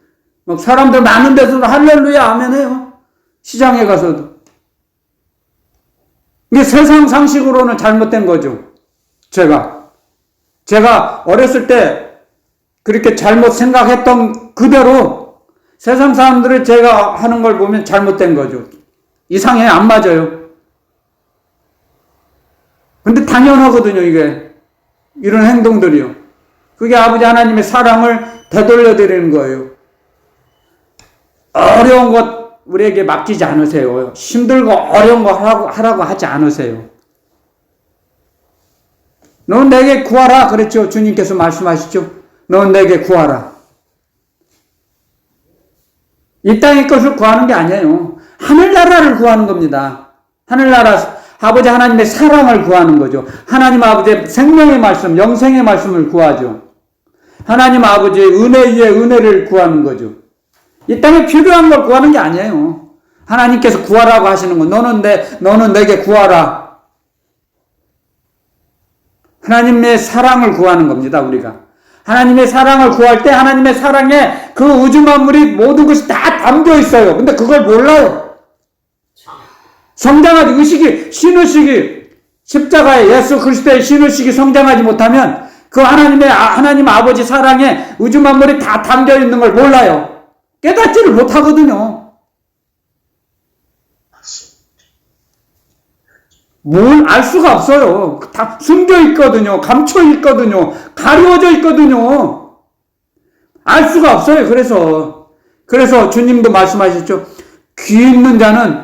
막 사람들 많은 데서도 할렐루야 아멘 해요. 시장에 가서도. 이게 세상 상식으로는 잘못된 거죠. 제가 어렸을 때 그렇게 잘못 생각했던 그대로 세상 사람들을 제가 하는 걸 보면 잘못된 거죠. 이상해, 안 맞아요. 근데 당연하거든요, 이게. 이런 행동들이요. 그게 아버지 하나님의 사랑을 되돌려 드리는 거예요. 어려운 것 우리에게 맡기지 않으세요. 힘들고 어려운 거 하라고 하지 않으세요. 넌 내게 구하라 그랬죠. 주님께서 말씀하시죠. 넌 내게 구하라. 이 땅의 것을 구하는 게 아니에요. 하늘나라를 구하는 겁니다. 하늘나라 아버지 하나님의 사랑을 구하는 거죠. 하나님 아버지의 생명의 말씀, 영생의 말씀을 구하죠. 하나님 아버지의 은혜 위에 은혜를 구하는 거죠. 이 땅에 필요한 걸 구하는 게 아니에요. 하나님께서 구하라고 하시는 거. 너는 내게 구하라. 하나님의 사랑을 구하는 겁니다, 우리가. 하나님의 사랑을 구할 때 하나님의 사랑에 그 우주 만물이 모든 것이 다 담겨 있어요. 근데 그걸 몰라요. 성장하지, 신의식이, 십자가의 예수 그리스도의 신의식이 성장하지 못하면 그 하나님 아버지 사랑에 우주 만물이 다 담겨 있는 걸 몰라요. 깨닫지를 못하거든요. 뭘 알 수가 없어요. 다 숨겨 있거든요. 감춰 있거든요. 가려져 있거든요. 알 수가 없어요. 그래서 주님도 말씀하셨죠.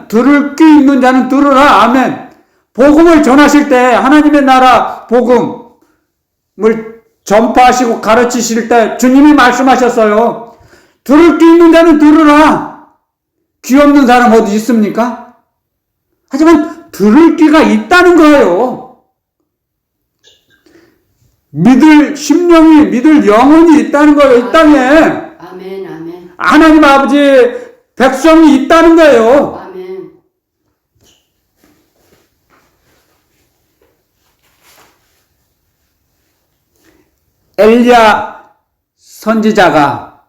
들을 귀 있는 자는 들으라. 아멘. 복음을 전하실 때 하나님의 나라 복음을 전파하시고 가르치실 때 주님이 말씀하셨어요. 들을 귀 있는 자는 들으라. 귀 없는 사람 어디 있습니까? 하지만 들을 귀가 있다는 거예요. 믿을 심령이, 믿을 영혼이 있다는 거예요, 이 땅에. 아멘. 아멘. 하나님 아버지 백성이 있다는 거예요. 아멘. 엘리야 선지자가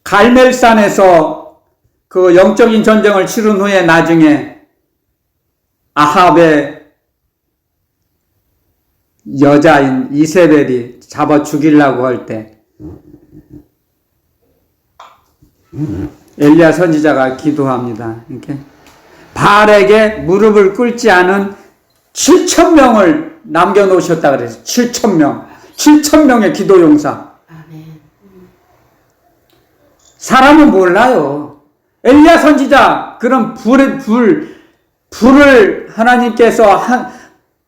갈멜산에서 그 영적인 전쟁을 치른 후에 나중에 아합의 여자인 이세벨이 잡아 죽이려고 할 때 엘리야 선지자가 기도합니다. 이렇게 바알에게 무릎을 꿇지 않은 7,000명을 남겨놓으셨다 그래서 7,000명, 7,000명의 기도 용사. 아멘. 사람은 몰라요. 엘리야 선지자 그런 불을 하나님께서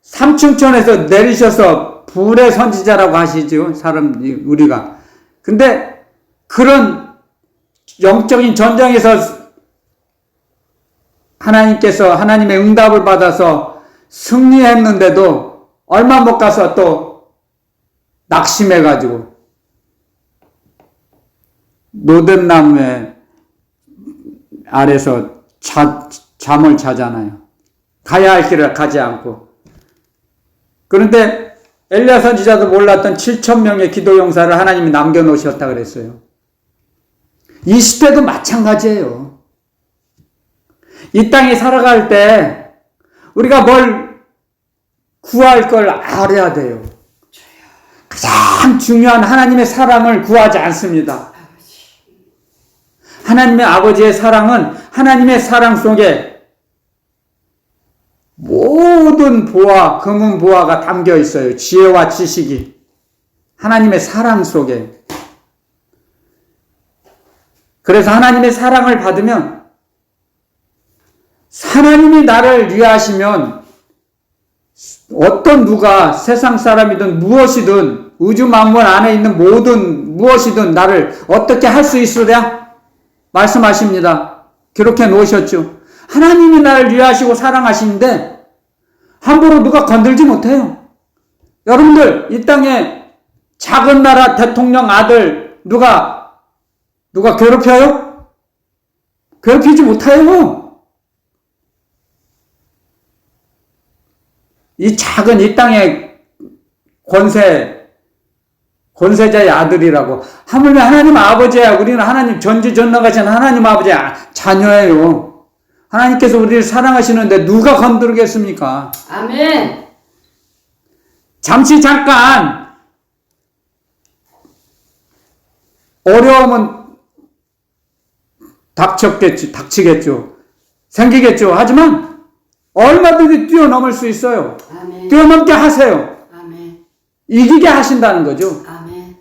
3층천에서 내리셔서 불의 선지자라고 하시죠. 사람 우리가. 근데 그런 영적인 전쟁에서 하나님께서 하나님의 응답을 받아서 승리했는데도 얼마 못 가서 또 낙심해가지고 노든나무에 아래서 잠을 자잖아요. 가야 할 길을 가지 않고. 그런데 엘리야 선지자도 몰랐던 7,000명의 기도 용사를 하나님이 남겨놓으셨다 그랬어요. 이 시대도 마찬가지예요. 이 땅에 살아갈 때 우리가 뭘 구할 걸 알아야 돼요. 가장 중요한 하나님의 사랑을 구하지 않습니다. 하나님의 아버지의 사랑은 하나님의 사랑 속에 모든 보화, 금은 보화가 담겨 있어요. 지혜와 지식이. 하나님의 사랑 속에. 그래서 하나님의 사랑을 받으면 하나님이 나를 위하시면 어떤 누가 세상 사람이든 무엇이든 우주 만물 안에 있는 모든 무엇이든 나를 어떻게 할 수 있으랴? 말씀하십니다. 기록해 놓으셨죠. 하나님이 나를 위하시고 사랑하시는데 함부로 누가 건들지 못해요. 여러분들 이 땅에 작은 나라 대통령 아들 누가 괴롭혀요? 괴롭히지 못해요. 이 작은 이 땅의 권세자의 아들이라고. 하물며 하나님 아버지야. 우리는 하나님 전지전능하신 하나님 아버지의 자녀예요. 하나님께서 우리를 사랑하시는데 누가 건드리겠습니까? 아멘. 잠깐 어려움은 닥치겠죠. 생기겠죠. 하지만 얼마든지 뛰어넘을 수 있어요. 아멘. 뛰어넘게 하세요. 아멘. 이기게 하신다는 거죠. 아멘.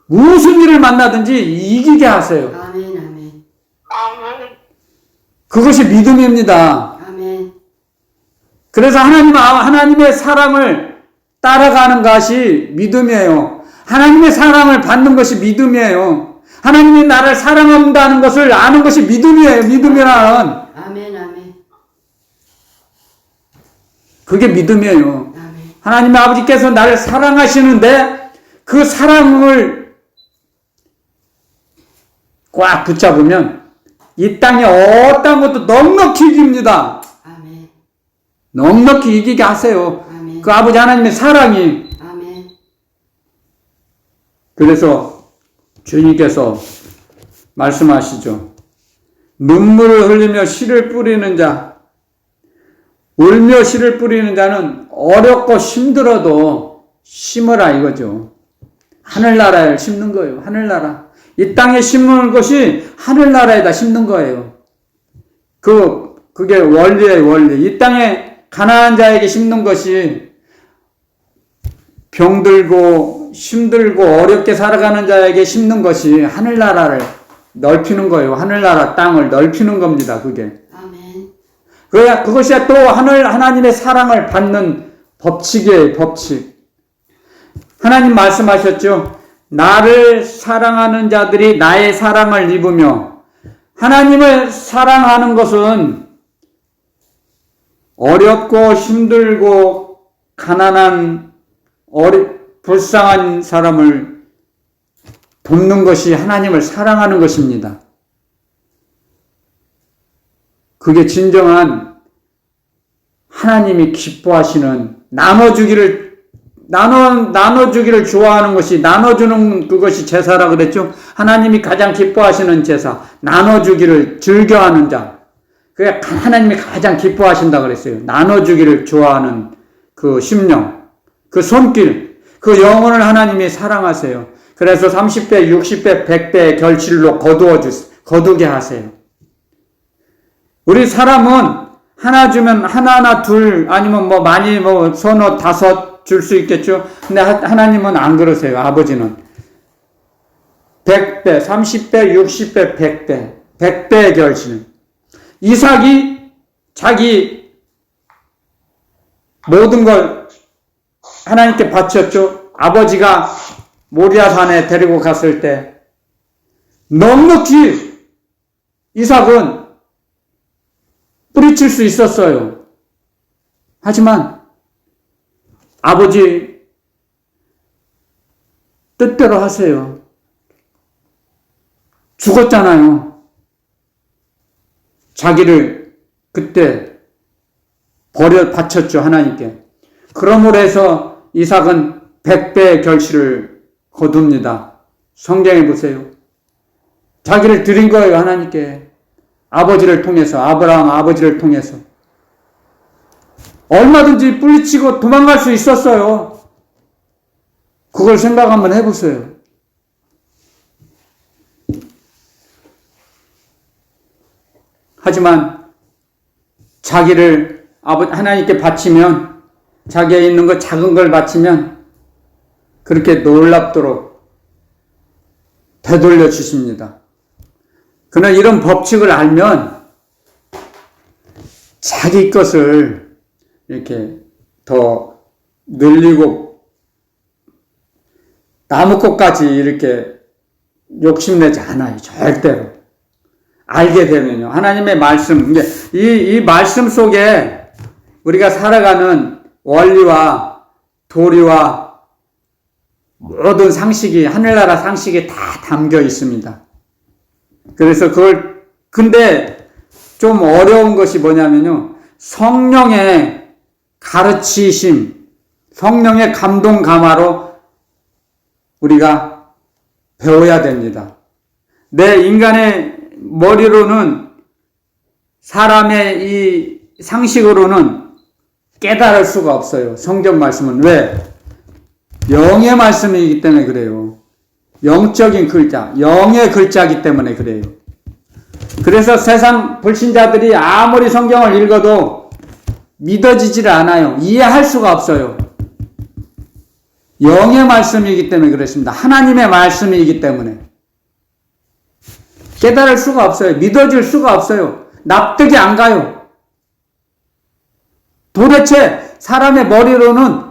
무슨 일을 만나든지 이기게 하세요. 아멘. 아멘. 그것이 믿음입니다. 아멘. 그래서 하나님의 사랑을 따라가는 것이 믿음이에요. 하나님의 사랑을 받는 것이 믿음이에요. 하나님이 나를 사랑한다는 것을 아는 것이 믿음이에요. 믿음이라는. 아멘. 아멘. 그게 믿음이에요. 아멘. 하나님의 아버지께서 나를 사랑하시는데 그 사랑을 꽉 붙잡으면 이 땅에 어떤 것도 넉넉히 이깁니다. 아멘. 넉넉히 이기게 하세요. 아멘. 그 아버지 하나님의 사랑이. 아멘. 그래서 주님께서 말씀하시죠. 눈물을 흘리며 씨를 뿌리는 자, 울며 씨를 뿌리는 자는 어렵고 힘들어도 심으라 이거죠. 하늘나라에 심는 거예요. 하늘나라. 이 땅에 심는 것이 하늘나라에다 심는 거예요. 그게 원리예요, 원리. 이 땅에 가난한 자에게 심는 것이 병들고 힘들고 어렵게 살아가는 자에게 심는 것이 하늘나라를 넓히는 거예요. 하늘나라 땅을 넓히는 겁니다. 그게. 아멘. 그것이 또 하나님의 사랑을 받는 법칙이에요. 법칙. 하나님 말씀하셨죠. 나를 사랑하는 자들이 나의 사랑을 입으며. 하나님을 사랑하는 것은 어렵고 힘들고 가난한 불쌍한 사람을 돕는 것이 하나님을 사랑하는 것입니다. 그게 진정한 하나님이 기뻐하시는 나눠주기를 좋아하는 것이, 나눠주는 그것이 제사라 그랬죠? 하나님이 가장 기뻐하시는 제사, 나눠주기를 즐겨하는 자. 그게 하나님이 가장 기뻐하신다 그랬어요. 나눠주기를 좋아하는 그 심령, 그 손길, 그 영혼을 하나님이 사랑하세요. 그래서 30배, 60배, 100배의 결실로 거두게 하세요. 우리 사람은 하나 주면 하나나 둘, 아니면 많이 서너 다섯 줄 수 있겠죠? 근데 하나님은 안 그러세요. 아버지는 100배, 30배, 60배, 100배, 100배의 결실. 이삭이 자기 모든 걸 하나님께 바쳤죠. 아버지가 모리아 산에 데리고 갔을 때 넉넉히 이삭은 뿌리칠 수 있었어요. 하지만 아버지 뜻대로 하세요. 죽었잖아요. 자기를 그때 바쳤죠, 하나님께. 그러므로 해서 이삭은 100배의 결실을 거둡니다. 성경에 보세요. 자기를 드린 거예요, 하나님께. 아버지를 통해서, 아브라함 아버지를 통해서. 얼마든지 뿌리치고 도망갈 수 있었어요. 그걸 생각 한번 해보세요. 하지만 자기를 하나님께 바치면, 자기에 있는 것 작은 걸 바치면 그렇게 놀랍도록 되돌려 주십니다. 그러나 이런 법칙을 알면 자기 것을 이렇게 더 늘리고 나무꽃까지 이렇게 욕심내지 않아요. 절대로. 알게 되면요. 하나님의 말씀, 이 말씀 속에 우리가 살아가는 원리와 도리와 모든 상식이, 하늘나라 상식이 다 담겨 있습니다. 그래서 근데 좀 어려운 것이 뭐냐면요. 성령의 가르치심, 성령의 감동 감화로 우리가 배워야 됩니다. 내 인간의 머리로는, 사람의 이 상식으로는 깨달을 수가 없어요. 성경 말씀은. 왜? 영의 말씀이기 때문에 그래요. 영적인 글자, 영의 글자이기 때문에 그래요. 그래서 세상 불신자들이 아무리 성경을 읽어도 믿어지질 않아요. 이해할 수가 없어요. 영의 말씀이기 때문에 그렇습니다. 하나님의 말씀이기 때문에. 깨달을 수가 없어요. 믿어질 수가 없어요. 납득이 안 가요. 도대체 사람의 머리로는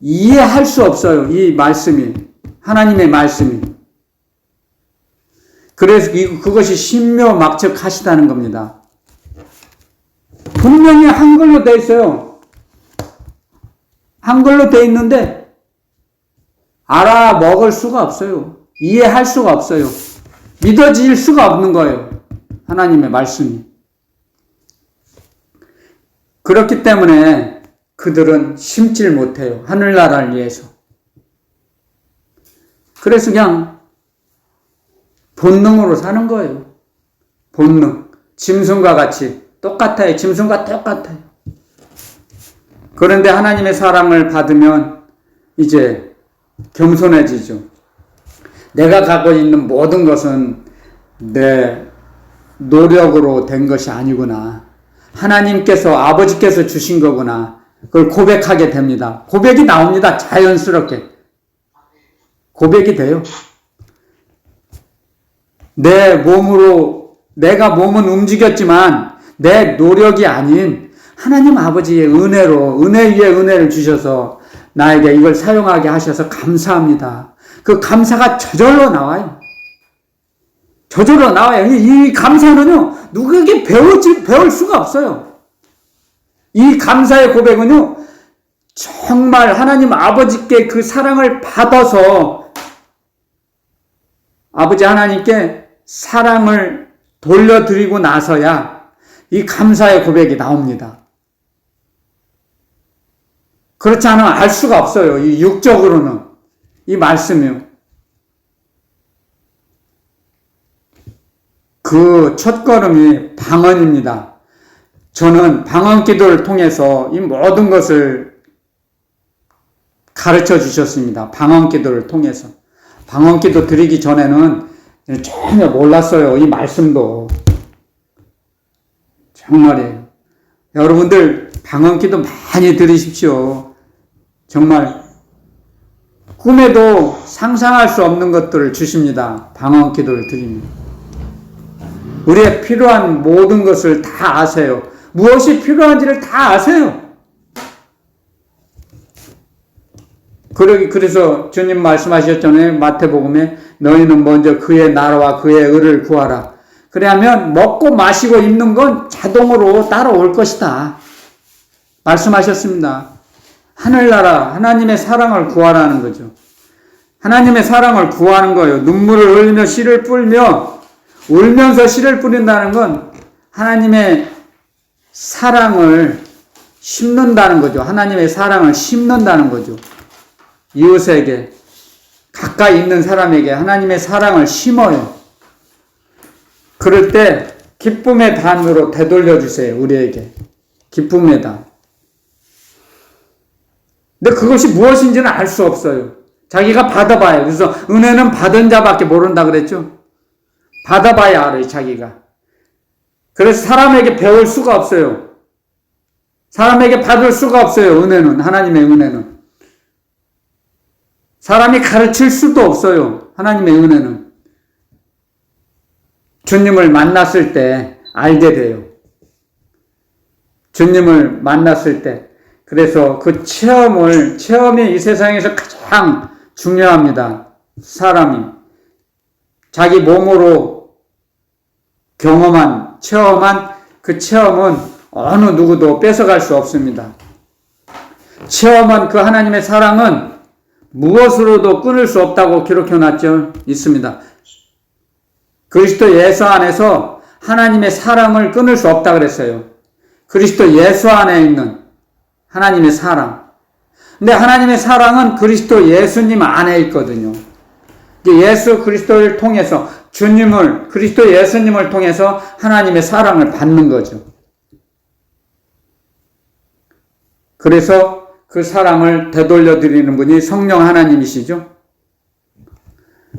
이해할 수 없어요. 이 말씀이. 하나님의 말씀이. 그래서 그것이 신묘막측하시다는 겁니다. 분명히 한글로 되어 있어요. 한글로 되어 있는데 알아먹을 수가 없어요. 이해할 수가 없어요. 믿어질 수가 없는 거예요. 하나님의 말씀이. 그렇기 때문에 그들은 심질 못해요. 하늘나라를 위해서. 그래서 그냥 본능으로 사는 거예요. 본능. 짐승과 같이. 똑같아요. 짐승과 똑같아요. 그런데 하나님의 사랑을 받으면 이제 겸손해지죠. 내가 갖고 있는 모든 것은 내 노력으로 된 것이 아니구나. 하나님께서, 아버지께서 주신 거구나. 그걸 고백하게 됩니다. 고백이 나옵니다. 자연스럽게. 고백이 돼요. 내 몸으로, 내가 몸은 움직였지만 내 노력이 아닌 하나님 아버지의 은혜로, 은혜 위에 은혜를 주셔서 나에게 이걸 사용하게 하셔서 감사합니다. 그 감사가 저절로 나와요. 저절로 나와요. 이 감사는요, 누구에게 배울 수가 없어요. 이 감사의 고백은요, 정말 하나님 아버지께 그 사랑을 받아서 아버지 하나님께 사랑을 돌려드리고 나서야 이 감사의 고백이 나옵니다. 그렇지 않으면 알 수가 없어요. 이 육적으로는. 이 말씀이요. 그 첫걸음이 방언입니다. 저는 방언 기도를 통해서 이 모든 것을 가르쳐 주셨습니다. 방언 기도를 통해서. 방언 기도 드리기 전에는 전혀 몰랐어요. 이 말씀도. 정말이에요. 여러분들 방언 기도 많이 드리십시오. 정말 꿈에도 상상할 수 없는 것들을 주십니다. 방언 기도를 드립니다. 우리의 필요한 모든 것을 다 아세요. 무엇이 필요한지를 다 아세요. 그래서 주님 말씀하셨잖아요. 마태복음에 너희는 먼저 그의 나라와 그의 의를 구하라. 그래야면 먹고 마시고 입는 건 자동으로 따라올 것이다. 말씀하셨습니다. 하늘나라 하나님의 사랑을 구하라는 거죠. 하나님의 사랑을 구하는 거예요. 눈물을 흘리며 씨를 뿌리며 울면서 씨를 뿌린다는 건 하나님의 사랑을 심는다는 거죠. 하나님의 사랑을 심는다는 거죠. 이웃에게, 가까이 있는 사람에게 하나님의 사랑을 심어요. 그럴 때 기쁨의 단으로 되돌려 주세요. 우리에게. 기쁨의 단. 근데 그것이 무엇인지는 알 수 없어요. 자기가 받아봐요. 그래서 은혜는 받은 자밖에 모른다 그랬죠. 받아봐야 알아요. 자기가. 그래서 사람에게 배울 수가 없어요. 사람에게 받을 수가 없어요. 은혜는. 하나님의 은혜는. 사람이 가르칠 수도 없어요. 하나님의 은혜는. 주님을 만났을 때 알게 돼요. 주님을 만났을 때. 그래서 그 체험이 이 세상에서 가장 중요합니다. 사람이. 자기 몸으로 체험한 그 체험은 어느 누구도 뺏어갈 수 없습니다. 체험한 그 하나님의 사랑은 무엇으로도 끊을 수 없다고 기록해놨죠. 있습니다. 그리스도 예수 안에서 하나님의 사랑을 끊을 수 없다 그랬어요. 그리스도 예수 안에 있는 하나님의 사랑. 근데 하나님의 사랑은 그리스도 예수님 안에 있거든요. 예수 그리스도를 통해서 그리스도 예수님을 통해서 하나님의 사랑을 받는 거죠. 그래서 그 사랑을 되돌려 드리는 분이 성령 하나님이시죠.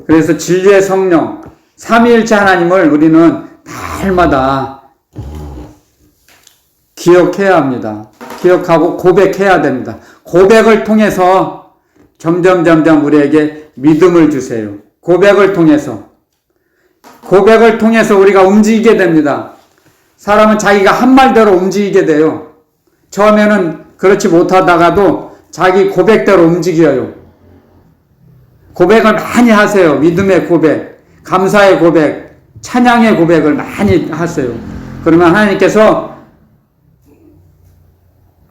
그래서 진리의 성령, 삼위일체 하나님을 우리는 날마다 기억해야 합니다. 기억하고 고백해야 됩니다. 고백을 통해서 점점 우리에게 믿음을 주세요. 고백을 통해서 우리가 움직이게 됩니다. 사람은 자기가 한 말대로 움직이게 돼요. 처음에는 그렇지 못하다가도 자기 고백대로 움직여요. 고백을 많이 하세요. 믿음의 고백, 감사의 고백, 찬양의 고백을 많이 하세요. 그러면 하나님께서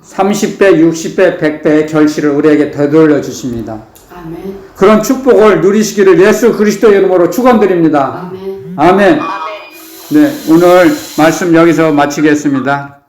30배, 60배, 100배의 결실을 우리에게 되돌려 주십니다. 아멘. 그런 축복을 누리시기를 예수 그리스도의 이름으로 축원드립니다. 아멘. 아멘. 네, 오늘 말씀 여기서 마치겠습니다.